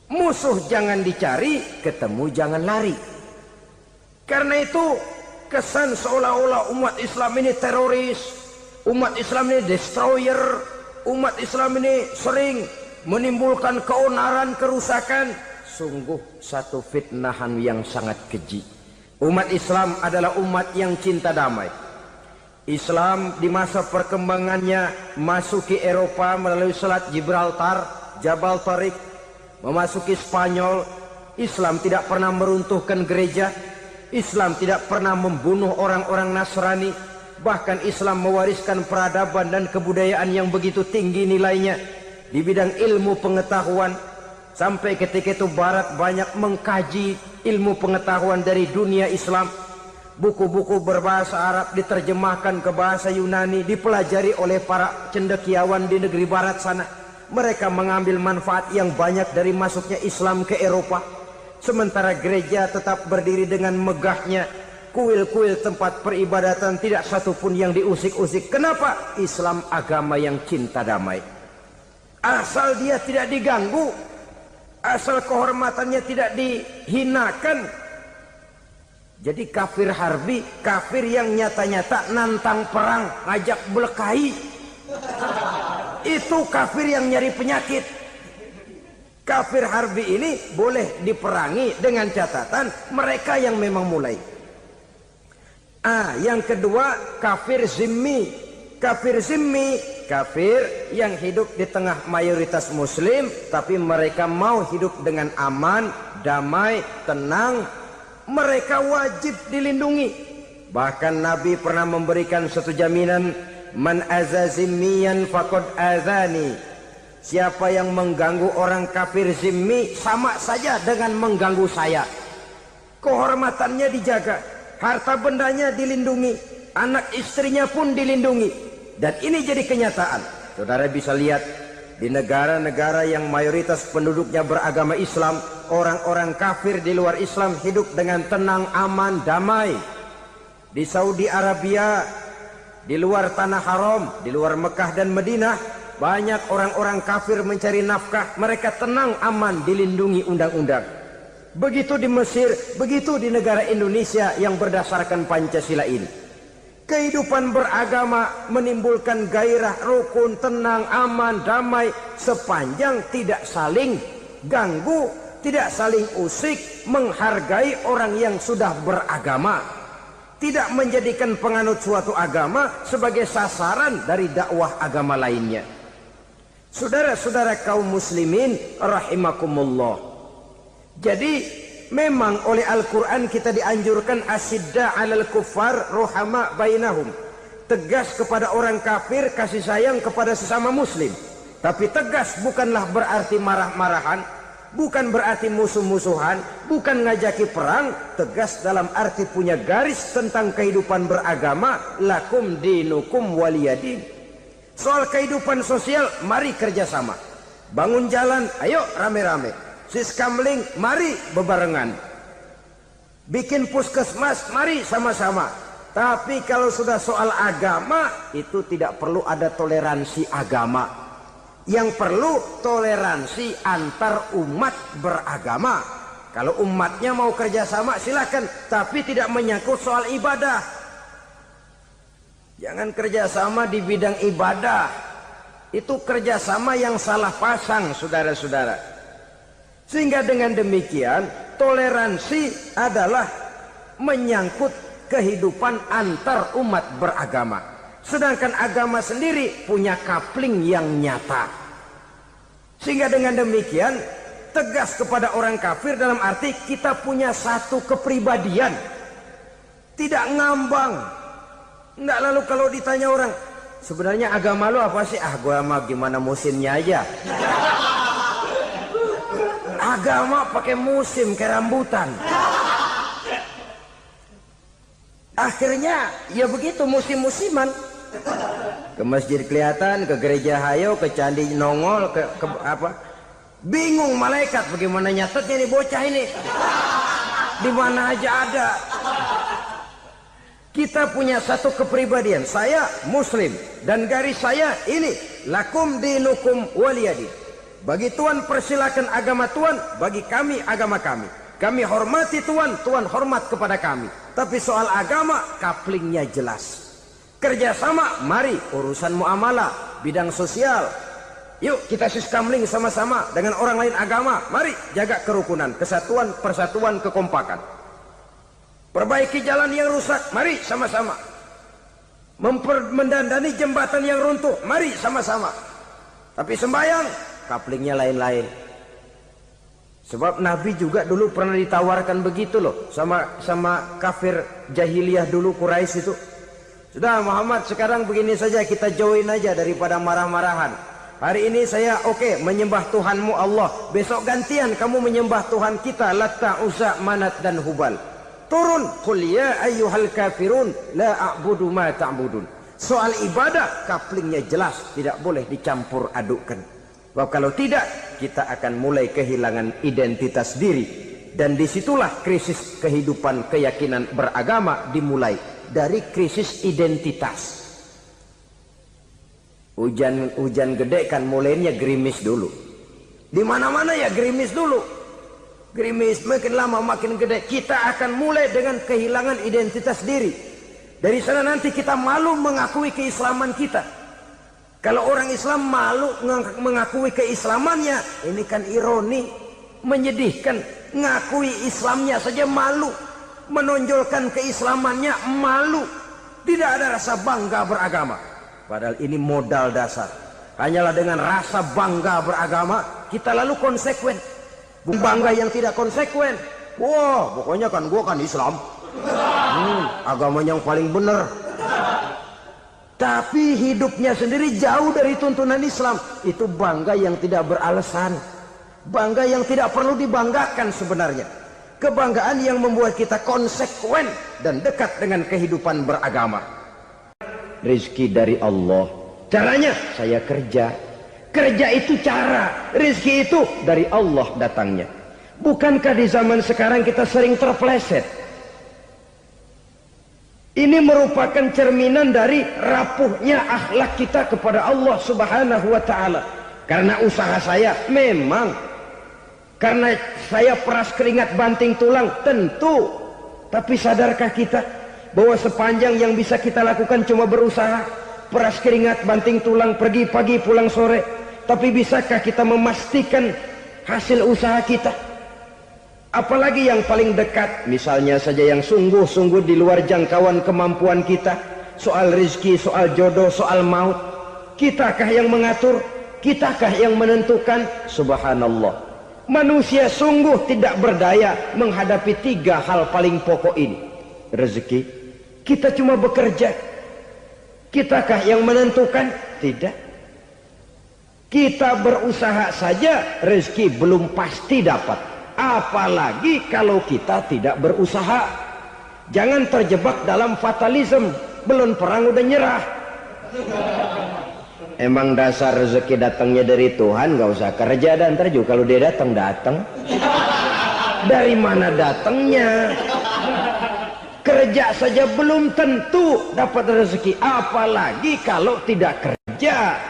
Musuh jangan dicari, ketemu jangan lari. Karena itu kesan seolah-olah umat Islam ini teroris, umat Islam ini destroyer, umat Islam ini sering menimbulkan keonaran, kerusakan. Sungguh satu fitnahan yang sangat keji. Umat Islam adalah umat yang cinta damai. Islam di masa perkembangannya masuki Eropa melalui Selat Gibraltar, Jabal Tariq, memasuki Spanyol. Islam tidak pernah meruntuhkan gereja. Islam tidak pernah membunuh orang-orang Nasrani. Bahkan Islam mewariskan peradaban dan kebudayaan yang begitu tinggi nilainya di bidang ilmu pengetahuan. Sampai ketika itu Barat banyak mengkaji ilmu pengetahuan dari dunia Islam. Buku-buku berbahasa Arab diterjemahkan ke bahasa Yunani, dipelajari oleh para cendekiawan di negeri Barat sana. Mereka mengambil manfaat yang banyak dari masuknya Islam ke Eropa. Sementara gereja tetap berdiri dengan megahnya. Kuil-kuil tempat peribadatan tidak satupun yang diusik-usik. Kenapa? Islam agama yang cinta damai. Asal dia tidak diganggu, asal kehormatannya tidak dihinakan. Jadi kafir harbi, kafir yang nyata-nyata nantang perang, ngajak berkelahi, itu kafir yang nyari penyakit. Kafir harbi ini boleh diperangi dengan catatan mereka yang memang mulai. Yang kedua, kafir zimmi. Kafir zimmi, kafir yang hidup di tengah mayoritas muslim, tapi mereka mau hidup dengan aman, damai, tenang. Mereka wajib dilindungi. Bahkan Nabi pernah memberikan satu jaminan, man aza zimmiyan faqad azani. Siapa yang mengganggu orang kafir zimmi sama saja dengan mengganggu saya. Kehormatannya dijaga, harta bendanya dilindungi, anak istrinya pun dilindungi. Dan ini jadi kenyataan. Saudara bisa lihat di negara-negara yang mayoritas penduduknya beragama Islam, orang-orang kafir di luar Islam hidup dengan tenang, aman, damai. Di Saudi Arabia, di luar tanah haram, di luar Mekah dan Madinah, banyak orang-orang kafir mencari nafkah. Mereka tenang, aman, dilindungi undang-undang. Begitu di Mesir, begitu di negara Indonesia yang berdasarkan Pancasila ini. Kehidupan beragama menimbulkan gairah, rukun, tenang, aman, damai, sepanjang tidak saling ganggu, tidak saling usik, menghargai orang yang sudah beragama, tidak menjadikan penganut suatu agama sebagai sasaran dari dakwah agama lainnya. Saudara-saudara kaum muslimin rahimakumullah. Jadi memang oleh Al-Quran kita dianjurkan asyidda 'alal kuffar ruhama bainahum. Tegas kepada orang kafir, kasih sayang kepada sesama muslim. Tapi tegas bukanlah berarti marah-marahan, bukan berarti musuh-musuhan, bukan ngajaki perang. Tegas dalam arti punya garis tentang kehidupan beragama, lakum dinukum waliyadin. Soal kehidupan sosial, mari kerjasama. Bangun jalan, ayo rame-rame. Siskamling, mari bebarengan. Bikin puskesmas, mari sama-sama. Tapi kalau sudah soal agama, itu tidak perlu ada toleransi agama. Yang perlu toleransi antar umat beragama. Kalau umatnya mau kerjasama silakan, tapi tidak menyangkut soal ibadah. Jangan kerjasama di bidang ibadah. Itu kerjasama yang salah pasang, saudara-saudara. Sehingga dengan demikian toleransi adalah menyangkut kehidupan antar umat beragama. Sedangkan agama sendiri punya kapling yang nyata. Sehingga dengan demikian tegas kepada orang kafir dalam arti kita punya satu kepribadian. Tidak ngambang. Enggak, lalu kalau ditanya orang, sebenarnya agama lu apa sih? Gua mah gimana musimnya aja. Agama pakai musim kayak rambutan. Akhirnya ya begitu, musim-musiman. Ke masjid kelihatan, ke gereja hayo, ke candi nongol, ke apa? Bingung malaikat bagaimana nyatetnya nih bocah ini. Di mana aja ada. Kita punya satu kepribadian. Saya muslim dan garis saya ini, lakum dinukum waliyadin. Bagi Tuhan persilakan agama Tuhan, bagi kami agama kami. Kami hormati Tuhan, Tuhan hormat kepada kami. Tapi soal agama kaplingnya jelas. Kerjasama, mari urusan muamalah, bidang sosial. Yuk kita siskamling sama-sama dengan orang lain agama. Mari jaga kerukunan, kesatuan, persatuan, kekompakan. Perbaiki jalan yang rusak, mari sama-sama. Mendandani jembatan yang runtuh, mari sama-sama. Tapi sembahyang, kaplingnya lain-lain. Sebab Nabi juga dulu pernah ditawarkan begitu loh sama kafir jahiliyah dulu, Quraisy itu. Sudah Muhammad, sekarang begini saja, kita join aja daripada marah-marahan. Hari ini saya oke menyembah Tuhanmu Allah, besok gantian kamu menyembah Tuhan kita Latta, Uzza, Manat dan Hubal. Turun, qul ya ayyuhal kafirun la a'budu ma ta'budun. Soal ibadah kaplingnya jelas, tidak boleh dicampur adukkan. Sebab kalau tidak, kita akan mulai kehilangan identitas diri. Dan disitulah krisis kehidupan keyakinan beragama dimulai. Dari krisis identitas. Hujan gede kan mulainya gerimis dulu. Di mana-mana ya gerimis dulu. Gerimis makin lama makin gede. Kita akan mulai dengan kehilangan identitas diri. Dari sana nanti kita malu mengakui keislaman kita. Kalau orang Islam malu mengakui keislamannya, ini kan ironi, menyedihkan. Ngakui Islamnya saja malu, menonjolkan keislamannya malu. Tidak ada rasa bangga beragama. Padahal ini modal dasar. Hanyalah dengan rasa bangga beragama, kita lalu konsekuen. Bangga yang tidak konsekuen. Wah, pokoknya kan gua kan Islam. Agama yang paling benar. Tapi hidupnya sendiri jauh dari tuntunan Islam. Itu bangga yang tidak beralasan. Bangga yang tidak perlu dibanggakan sebenarnya. Kebanggaan yang membuat kita konsekuen dan dekat dengan kehidupan beragama. Rizki dari Allah. Caranya saya kerja. Kerja itu cara. Rizki itu dari Allah datangnya. Bukankah di zaman sekarang kita sering terpleset? Ini merupakan cerminan dari rapuhnya akhlak kita kepada Allah Subhanahu wa ta'ala. Karena usaha saya memang, karena saya peras keringat banting tulang, tentu. Tapi sadarkah kita bahwa sepanjang yang bisa kita lakukan cuma berusaha, peras keringat banting tulang, pergi pagi pulang sore. Tapi bisakah kita memastikan hasil usaha kita? Apalagi yang paling dekat, misalnya saja yang sungguh-sungguh di luar jangkauan kemampuan kita. Soal rizki, soal jodoh, soal maut. Kitakah yang mengatur? Kitakah yang menentukan? Subhanallah. Manusia sungguh tidak berdaya menghadapi 3 hal paling pokok ini. Rezeki, kita cuma bekerja. Kitakah yang menentukan? Tidak. Kita berusaha saja, rezeki belum pasti dapat. Apalagi kalau kita tidak berusaha. Jangan terjebak dalam fatalisme. Belum perang udah nyerah. Emang dasar rezeki datangnya dari Tuhan, gak usah kerja. Dan ntar juga kalau dia datang. Dari mana datangnya? Kerja saja belum tentu dapat rezeki. Apalagi kalau tidak kerja.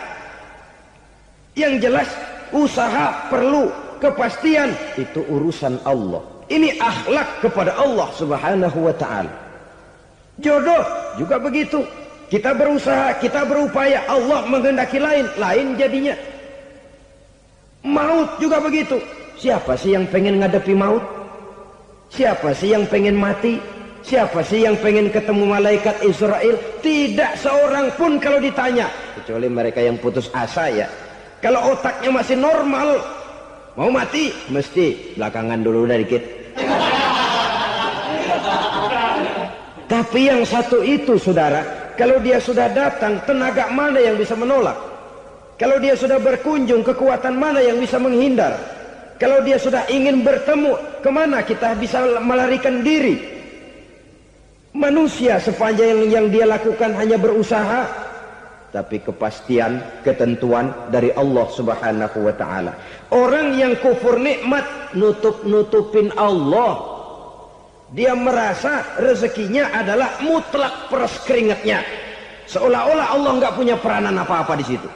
Yang jelas usaha perlu, kepastian itu urusan Allah. Ini akhlak kepada Allah Subhanahu wa ta'ala. Jodoh juga begitu. Kita berusaha, kita berupaya, Allah menghendaki lain jadinya. Maut juga begitu. Siapa sih yang pengen ngadepi maut? Siapa sih yang pengen mati? Siapa sih yang pengen ketemu malaikat Israel? Tidak seorang pun kalau ditanya, kecuali mereka yang putus asa ya. Kalau otaknya masih normal, mau mati mesti belakangan dulu udah dikit. Tapi yang satu itu saudara, kalau dia sudah datang, tenaga mana yang bisa menolak? Kalau dia sudah berkunjung, kekuatan mana yang bisa menghindar? Kalau dia sudah ingin bertemu, kemana kita bisa melarikan diri? Manusia sepanjang yang dia lakukan hanya berusaha. Tapi kepastian, ketentuan dari Allah Subhanahu wa ta'ala. Orang yang kufur nikmat, nutupin Allah. Dia merasa rezekinya adalah mutlak peras keringatnya. Seolah-olah Allah nggak punya peranan apa-apa di situ.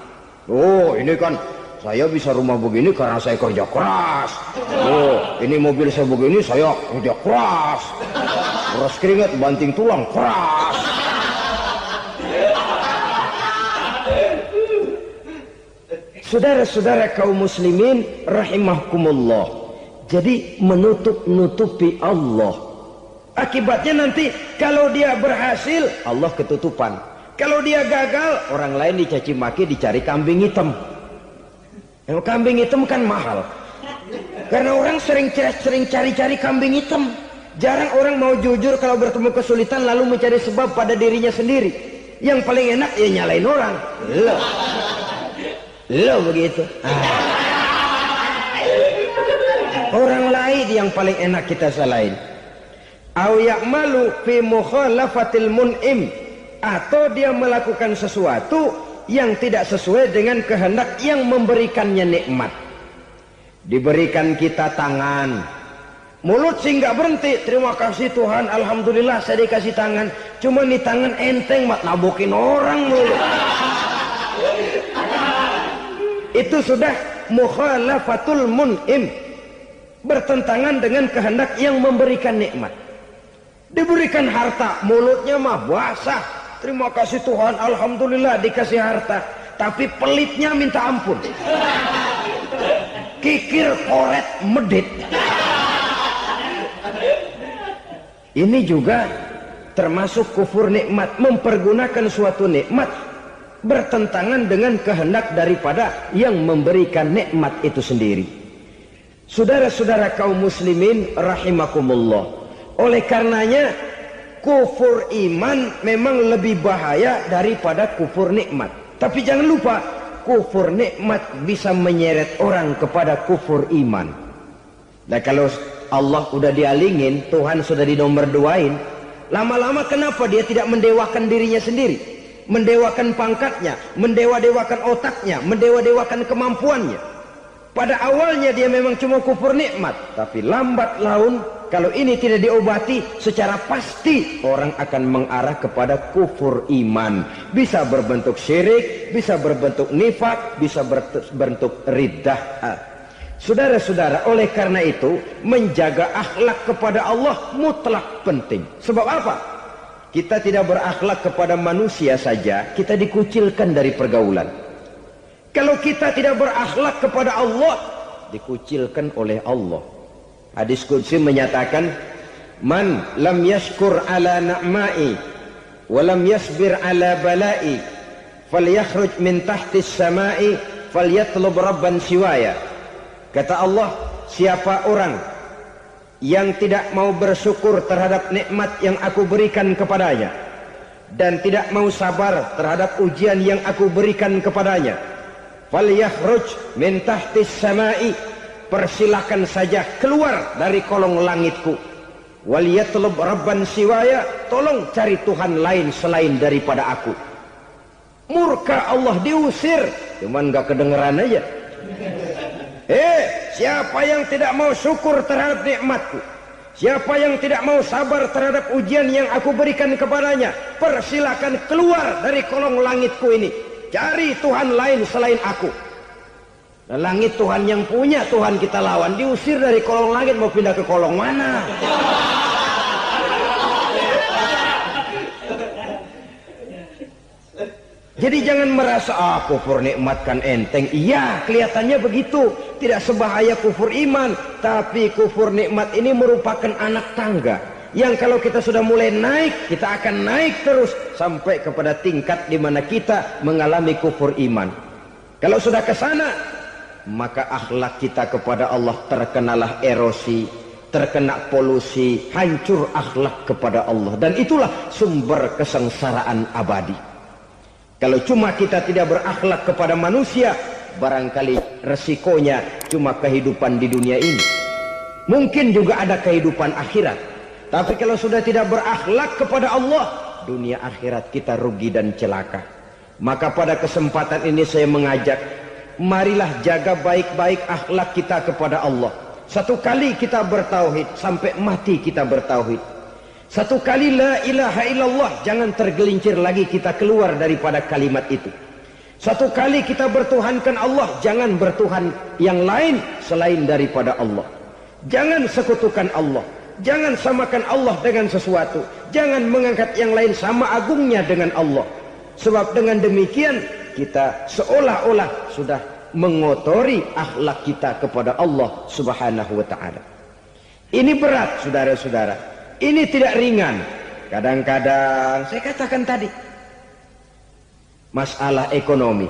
Oh, ini kan saya bisa rumah begini karena saya kerja keras. Oh, ini mobil saya begini saya kerja keras. Peras keringat, banting tulang, keras. Saudara-saudara kaum muslimin rahimakumullah. Jadi menutup-nutupi Allah. Akibatnya nanti kalau dia berhasil, Allah ketutupan. Kalau dia gagal, orang lain dicaci maki, dicari kambing hitam. Yang kambing hitam kan mahal. Karena orang sering cari-cari kambing hitam. Jarang orang mau jujur kalau bertemu kesulitan lalu mencari sebab pada dirinya sendiri. Yang paling enak ya nyalain orang. Lo begitu. Orang lain yang paling enak kita salahin. Au ya'malu fi mukhalafatil mun'im, atau dia melakukan sesuatu yang tidak sesuai dengan kehendak yang memberikannya nikmat. Diberikan kita tangan, mulut sih nggak berhenti, terima kasih Tuhan, alhamdulillah saya dikasih tangan. Cuma nih tangan enteng mat nabokin orang mulu. Itu sudah mukhalafatul mun'im, bertentangan dengan kehendak yang memberikan nikmat. Diberikan harta, mulutnya mah basah, terima kasih Tuhan, alhamdulillah dikasih harta. Tapi pelitnya minta ampun, kikir koret medit. Ini juga termasuk kufur nikmat, mempergunakan suatu nikmat bertentangan dengan kehendak daripada yang memberikan nikmat itu sendiri. Saudara-saudara kaum muslimin rahimakumullah. Oleh karenanya kufur iman memang lebih bahaya daripada kufur nikmat. Tapi jangan lupa, kufur nikmat bisa menyeret orang kepada kufur iman. Nah kalau Allah udah dialingin, Tuhan sudah dinomor duain, lama-lama kenapa dia tidak mendewakan dirinya sendiri? Mendewakan pangkatnya, mendewa-dewakan otaknya, mendewa-dewakan kemampuannya. Pada awalnya dia memang cuma kufur nikmat, tapi lambat laun kalau ini tidak diobati, secara pasti orang akan mengarah kepada kufur iman. Bisa berbentuk syirik, bisa berbentuk nifak, bisa berbentuk riddah. Saudara-saudara, oleh karena itu menjaga akhlak kepada Allah mutlak penting. Sebab apa? Kita tidak berakhlak kepada manusia saja, kita dikucilkan dari pergaulan. Kalau kita tidak berakhlak kepada Allah, dikucilkan oleh Allah. Hadis qudsi menyatakan, man lam yashkur ala na'mai wa lam yasbir ala balai falyakhruj min tahtis samai falyatlub rabban siwaya. Kata Allah, siapa orang yang tidak mau bersyukur terhadap nikmat yang aku berikan kepadanya dan tidak mau sabar terhadap ujian yang aku berikan kepadanya, falyakhruj min tahtis samai, persilahkan saja keluar dari kolong langitku. Waliyatlub rabban siwaya, tolong cari Tuhan lain selain daripada aku. Murka Allah, diusir, cuman gak kedengeran aja. Siapa yang tidak mau syukur terhadap nikmatku, siapa yang tidak mau sabar terhadap ujian yang aku berikan kepadanya, persilahkan keluar dari kolong langitku ini, cari Tuhan lain selain aku. Nah, langit Tuhan yang punya, Tuhan kita lawan, diusir dari kolong langit, mau pindah ke kolong mana? Jadi jangan merasa kufur nikmat kan enteng. Iya, kelihatannya begitu, tidak sebahaya kufur iman. Tapi kufur nikmat ini merupakan anak tangga yang kalau kita sudah mulai naik, kita akan naik terus sampai kepada tingkat di mana kita mengalami kufur iman. Kalau sudah ke sana, maka akhlak kita kepada Allah terkenalah erosi, terkena polusi, hancur akhlak kepada Allah. Dan itulah sumber kesengsaraan abadi. Kalau cuma kita tidak berakhlak kepada manusia, barangkali resikonya cuma kehidupan di dunia ini. Mungkin juga ada kehidupan akhirat. Tapi kalau sudah tidak berakhlak kepada Allah, dunia akhirat kita rugi dan celaka. Maka pada kesempatan ini saya mengajak, marilah jaga baik-baik akhlak kita kepada Allah. Satu kali kita bertauhid, sampai mati kita bertauhid. Satu kali la ilaha illallah, jangan tergelincir lagi kita keluar daripada kalimat itu. Satu kali kita bertuhankan Allah, jangan bertuhan yang lain selain daripada Allah. Jangan sekutukan Allah, jangan samakan Allah dengan sesuatu, jangan mengangkat yang lain sama agungnya dengan Allah. Sebab dengan demikian kita seolah-olah sudah mengotori akhlak kita kepada Allah Subhanahu wa taala. Ini berat, saudara-saudara. Ini tidak ringan. Kadang-kadang saya katakan tadi, masalah ekonomi.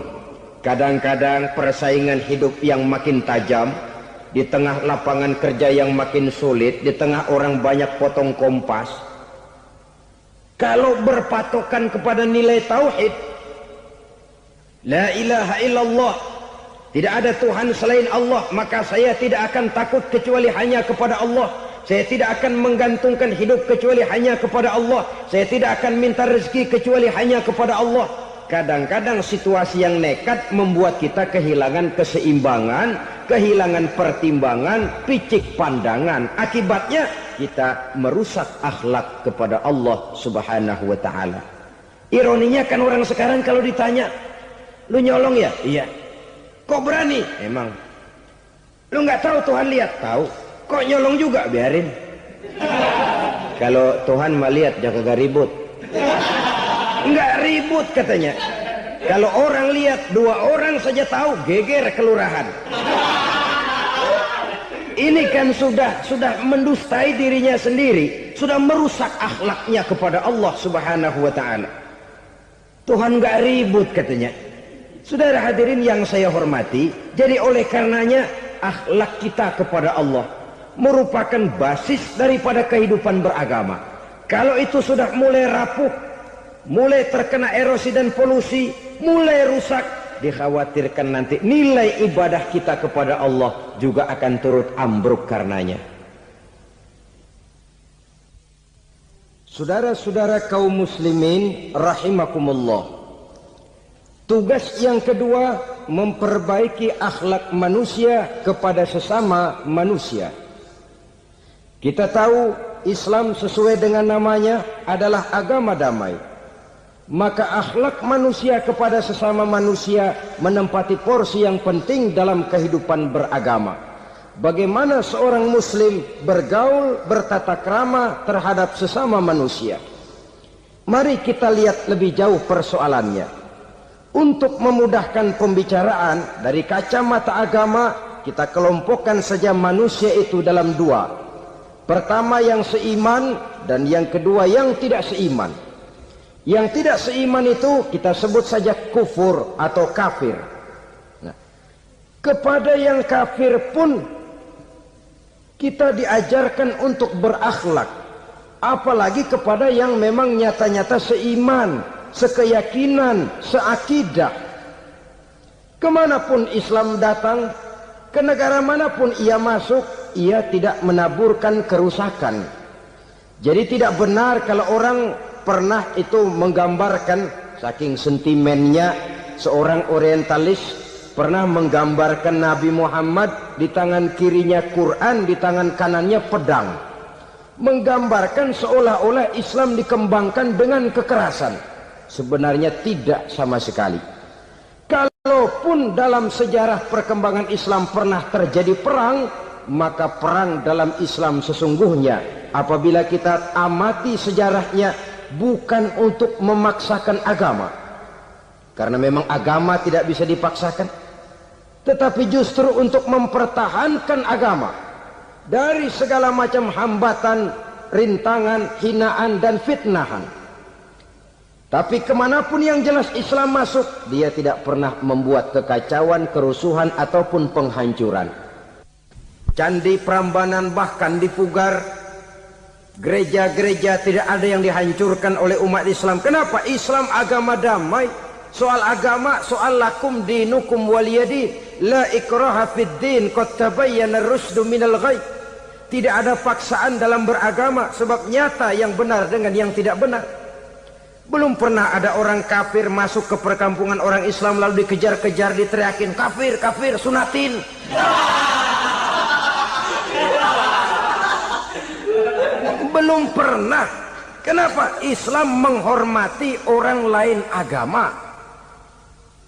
Kadang-kadang persaingan hidup yang makin tajam, di tengah lapangan kerja yang makin sulit, di tengah orang banyak potong kompas. Kalau berpatokan kepada nilai tauhid, la ilaha illallah, tidak ada Tuhan selain Allah, maka saya tidak akan takut kecuali hanya kepada Allah. Saya tidak akan menggantungkan hidup kecuali hanya kepada Allah. Saya tidak akan minta rezeki kecuali hanya kepada Allah. Kadang-kadang situasi yang nekat membuat kita kehilangan keseimbangan, kehilangan pertimbangan, picik pandangan. Akibatnya kita merusak akhlak kepada Allah Subhanahu wa taala. Ironinya kan orang sekarang kalau ditanya, "Lu nyolong ya?" "Iya." "Kok berani?" "Emang." "Lu nggak tahu Tuhan lihat?" "Tahu." "Kok nyolong juga?" "Biarin." Kalau Tuhan mah lihat, jangan gak ribut. Nggak ribut katanya. Kalau orang lihat, 2 orang saja tahu, geger kelurahan. Ini kan sudah mendustai dirinya sendiri, sudah merusak akhlaknya kepada Allah Subhanahu wa taala. Tuhan nggak ribut katanya. Saudara hadirin yang saya hormati, jadi oleh karenanya akhlak kita kepada Allah merupakan basis daripada kehidupan beragama. Kalau itu sudah mulai rapuh, mulai terkena erosi dan polusi, mulai rusak, dikhawatirkan nanti nilai ibadah kita kepada Allah juga akan turut ambruk karenanya. Saudara-saudara kaum muslimin rahimakumullah, tugas yang kedua memperbaiki akhlak manusia kepada sesama manusia. Kita tahu Islam sesuai dengan namanya adalah agama damai. Maka akhlak manusia kepada sesama manusia menempati porsi yang penting dalam kehidupan beragama. Bagaimana seorang muslim bergaul, bertata krama terhadap sesama manusia. Mari kita lihat lebih jauh persoalannya. Untuk memudahkan pembicaraan dari kacamata agama, kita kelompokkan saja manusia itu dalam 2. Pertama yang seiman dan yang kedua yang tidak seiman. Yang tidak seiman itu kita sebut saja kufur atau kafir. Nah, kepada yang kafir pun kita diajarkan untuk berakhlak. Apalagi kepada yang memang nyata-nyata seiman, sekeyakinan, seakidah. Kemanapun Islam datang, ke negara manapun ia masuk, ia tidak menaburkan kerusakan. Jadi tidak benar kalau orang pernah itu menggambarkan, saking sentimennya seorang orientalis pernah menggambarkan Nabi Muhammad di tangan kirinya Quran, di tangan kanannya pedang. Menggambarkan seolah-olah Islam dikembangkan dengan kekerasan. Sebenarnya tidak sama sekali. Kalaupun dalam sejarah perkembangan Islam pernah terjadi perang, maka perang dalam Islam sesungguhnya apabila kita amati sejarahnya bukan untuk memaksakan agama, karena memang agama tidak bisa dipaksakan, tetapi justru untuk mempertahankan agama dari segala macam hambatan, rintangan, hinaan dan fitnahan. Tapi kemanapun yang jelas Islam masuk, dia tidak pernah membuat kekacauan, kerusuhan ataupun penghancuran. Candi Prambanan bahkan dipugar, gereja-gereja tidak ada yang dihancurkan oleh umat Islam. Kenapa? Islam agama damai. Soal agama, soal lakum dinukum waliyadin, la ikraha fid din, qad tabayyana ar-rusdu minal ghayy. Tidak ada paksaan dalam beragama, sebab nyata yang benar dengan yang tidak benar. Belum pernah ada orang kafir masuk ke perkampungan orang Islam lalu dikejar-kejar, diteriakin kafir, kafir, sunatin. Belum pernah. Kenapa? Islam menghormati orang lain agama.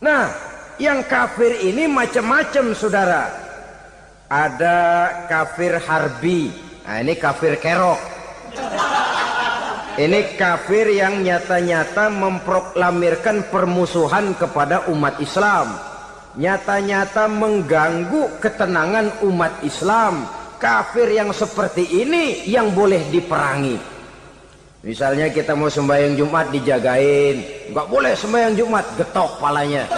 Nah, yang kafir ini macam-macam, saudara. Ada kafir harbi. Nah, ini kafir kerok. Ini kafir yang nyata-nyata memproklamirkan permusuhan kepada umat Islam. nyata-nyata mengganggu ketenangan umat Islam. Kafir yang seperti ini yang boleh diperangi. Misalnya kita mau sembahyang Jumat dijagain, nggak boleh sembahyang Jumat, getok palanya.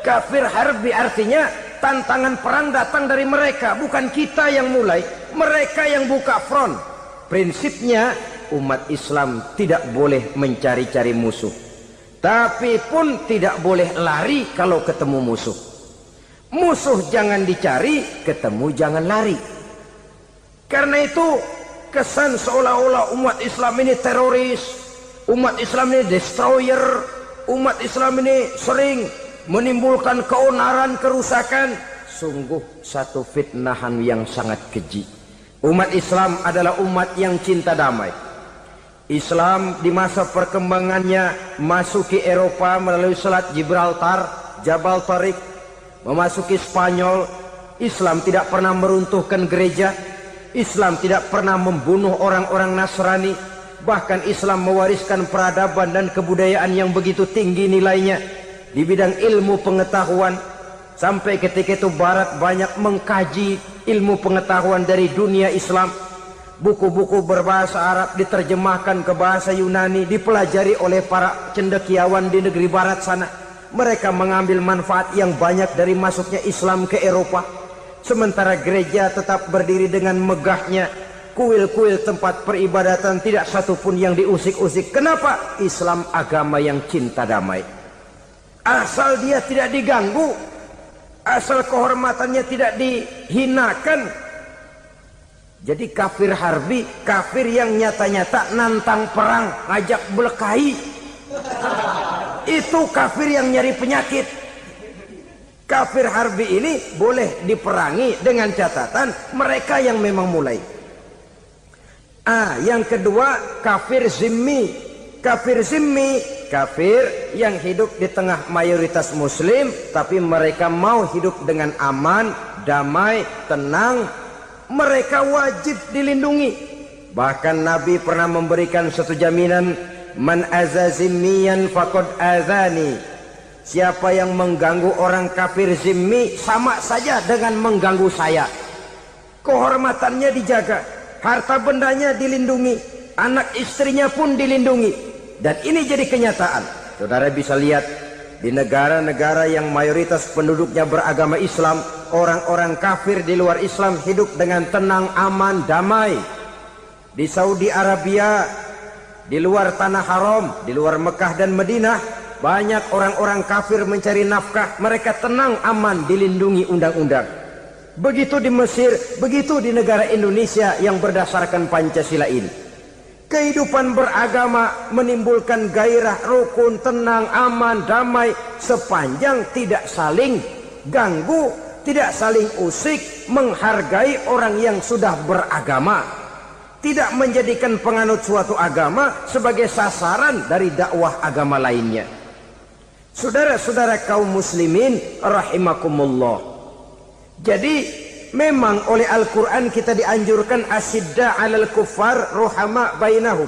Kafir harbi artinya tantangan perang datang dari mereka, bukan kita yang mulai, mereka yang buka front. Prinsipnya umat Islam tidak boleh mencari-cari musuh, tapi pun tidak boleh lari kalau ketemu musuh. Musuh jangan dicari, ketemu jangan lari. Karena itu kesan seolah-olah umat Islam ini teroris, umat Islam ini destroyer, umat Islam ini sering menimbulkan keonaran, kerusakan. Sungguh satu fitnahan yang sangat keji. Umat Islam adalah umat yang cinta damai. Islam di masa perkembangannya masuki Eropa melalui Selat Gibraltar, Jabal Tariq, memasuki Spanyol. Islam tidak pernah meruntuhkan gereja. Islam tidak pernah membunuh orang-orang Nasrani. Bahkan Islam mewariskan peradaban dan kebudayaan yang begitu tinggi nilainya di bidang ilmu pengetahuan. Sampai ketika itu Barat banyak mengkaji ilmu pengetahuan dari dunia Islam. Buku-buku berbahasa Arab diterjemahkan ke bahasa Yunani, dipelajari oleh para cendekiawan di negeri Barat sana. Mereka mengambil manfaat yang banyak dari masuknya Islam ke Eropa. Sementara gereja tetap berdiri dengan megahnya. Kuil-kuil tempat peribadatan tidak satupun yang diusik-usik. Kenapa? Islam agama yang cinta damai. Asal dia tidak diganggu, asal kehormatannya tidak dihinakan. Jadi kafir harbi, kafir yang nyata-nyata nantang perang, ngajak berkelahi, itu kafir yang nyari penyakit. Kafir harbi ini boleh diperangi dengan catatan mereka yang memang mulai. Yang kedua kafir zimmi. Kafir zimmi, kafir yang hidup di tengah mayoritas muslim, tapi mereka mau hidup dengan aman, damai, tenang. Mereka wajib dilindungi. Bahkan Nabi pernah memberikan satu jaminan, man aza zimmiyan faqad azani. Siapa yang mengganggu orang kafir zimmi sama saja dengan mengganggu saya. Kehormatannya dijaga, harta bendanya dilindungi, anak istrinya pun dilindungi. Dan ini jadi kenyataan. Saudara bisa lihat di negara-negara yang mayoritas penduduknya beragama Islam, orang-orang kafir di luar Islam hidup dengan tenang, aman, damai. Di Saudi Arabia, di luar tanah haram, di luar Mekah dan Madinah, banyak orang-orang kafir mencari nafkah. Mereka tenang, aman, dilindungi undang-undang. Begitu di Mesir, begitu di negara Indonesia yang berdasarkan Pancasila ini. Kehidupan beragama menimbulkan gairah, rukun, tenang, aman, damai, sepanjang tidak saling ganggu, tidak saling usik, menghargai orang yang sudah beragama, tidak menjadikan penganut suatu agama sebagai sasaran dari dakwah agama lainnya. Saudara-saudara kaum muslimin rahimakumullah. Jadi memang oleh Al-Quran kita dianjurkan asyidda 'alal kuffar ruhama bainahum.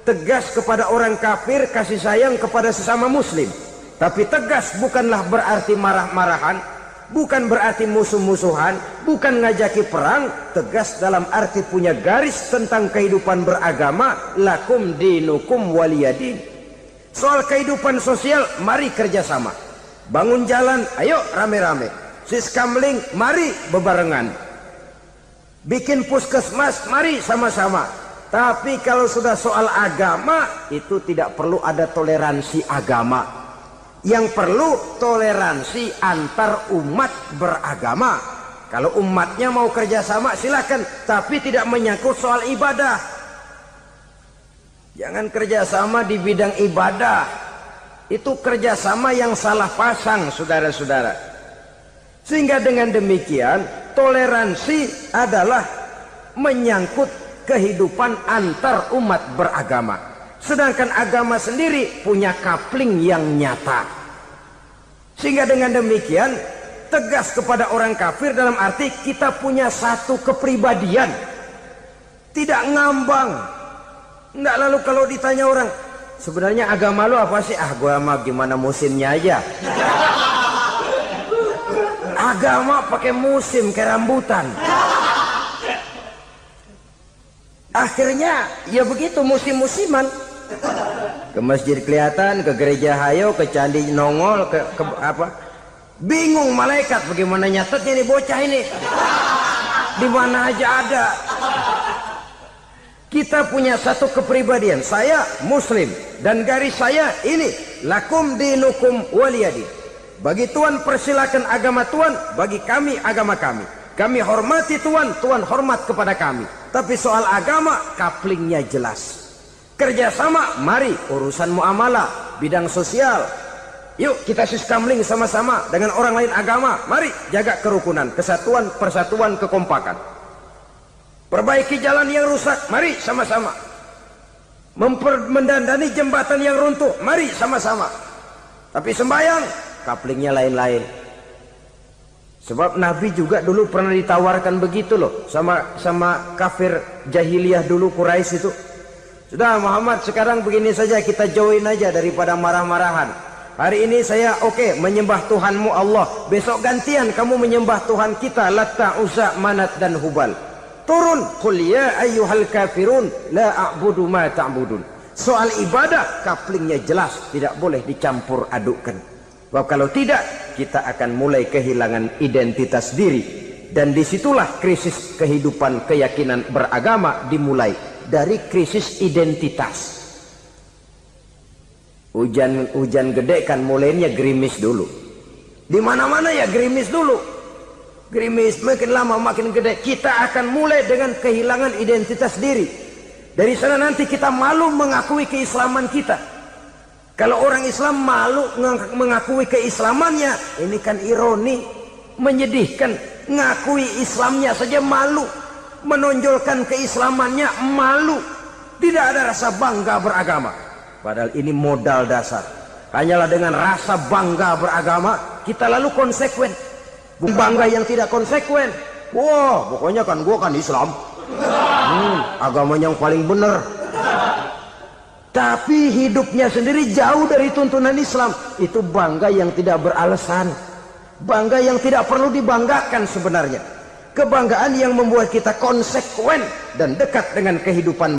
Tegas kepada orang kafir, kasih sayang kepada sesama muslim. Tapi tegas bukanlah berarti marah-marahan, bukan berarti musuh-musuhan, bukan ngajaki perang. Tegas dalam arti punya garis tentang kehidupan beragama, lakum dinukum waliyadin. Soal kehidupan sosial, mari kerjasama. Bangun jalan, ayo rame-rame. Siskamling, mari bebarengan. Bikin puskesmas, mari sama-sama. Tapi kalau sudah soal agama, itu tidak perlu ada toleransi agama. Yang perlu toleransi antar umat beragama. Kalau umatnya mau kerjasama silakan, tapi tidak menyangkut soal ibadah. Jangan kerjasama di bidang ibadah. Itu kerjasama yang salah pasang, saudara-saudara. Sehingga dengan demikian toleransi adalah menyangkut kehidupan antar umat beragama. Sedangkan agama sendiri punya kapling yang nyata. Sehingga dengan demikian tegas kepada orang kafir dalam arti kita punya satu kepribadian. Tidak ngambang. Enggak, lalu kalau ditanya orang, sebenarnya agama lu apa sih? Ah, gua mah gimana musimnya aja. Agama pakai musim kayak rambutan. Akhirnya ya begitu, musim-musiman. Ke masjid kelihatan, ke gereja hayo, ke candi nongol, ke apa? Bingung malaikat bagaimana nyatetnya nih bocah ini. Di mana aja ada. Kita punya satu kepribadian, saya muslim dan garis saya ini, lakum dinukum waliyadin. Bagi Tuhan persilakan agama Tuhan, bagi kami agama kami. Kami hormati Tuhan, Tuhan hormat kepada kami. Tapi soal agama, kaplingnya jelas. Kerjasama, mari urusan muamalah, bidang sosial. Yuk kita sistemling sama-sama dengan orang lain agama. Mari jaga kerukunan, kesatuan, persatuan, kekompakan. Perbaiki jalan yang rusak, mari sama-sama. Mendandani jembatan yang runtuh, mari sama-sama. Tapi sembahyang, kaplingnya lain-lain. Sebab Nabi juga dulu pernah ditawarkan begitu loh sama kafir jahiliyah dulu, Quraisy itu. Sudah Muhammad, sekarang begini saja, kita join aja daripada marah-marahan. Hari ini saya oke menyembah Tuhanmu Allah, besok gantian kamu menyembah Tuhan kita Latta, Uzza, Manat dan Hubal. Turun, qul ya ayyuhal kafirun la a'budu ma ta'budun. Soal ibadah kaplingnya jelas, tidak boleh dicampur adukkan. Sebab kalau tidak, kita akan mulai kehilangan identitas diri. Dan disitulah krisis kehidupan keyakinan beragama dimulai. Dari krisis identitas. Hujan gede kan mulainya gerimis dulu. Di mana-mana ya gerimis dulu. Gerimis makin lama makin gede. Kita akan mulai dengan kehilangan identitas diri. Dari sana nanti kita malu mengakui keislaman kita. Kalau orang Islam malu mengakui keislamannya, ini kan ironi, menyedihkan. Ngakui Islamnya saja malu, menonjolkan keislamannya malu. Tidak ada rasa bangga beragama. Padahal ini modal dasar. Hanyalah dengan rasa bangga beragama kita lalu konsekuen. Bangga yang tidak konsekuen, wah pokoknya kan gua kan Islam, agama yang paling benar. Tapi hidupnya sendiri jauh dari tuntunan Islam. Itu bangga yang tidak beralasan, bangga yang tidak perlu dibanggakan sebenarnya. Kebanggaan yang membuat kita konsekuen dan dekat dengan kehidupan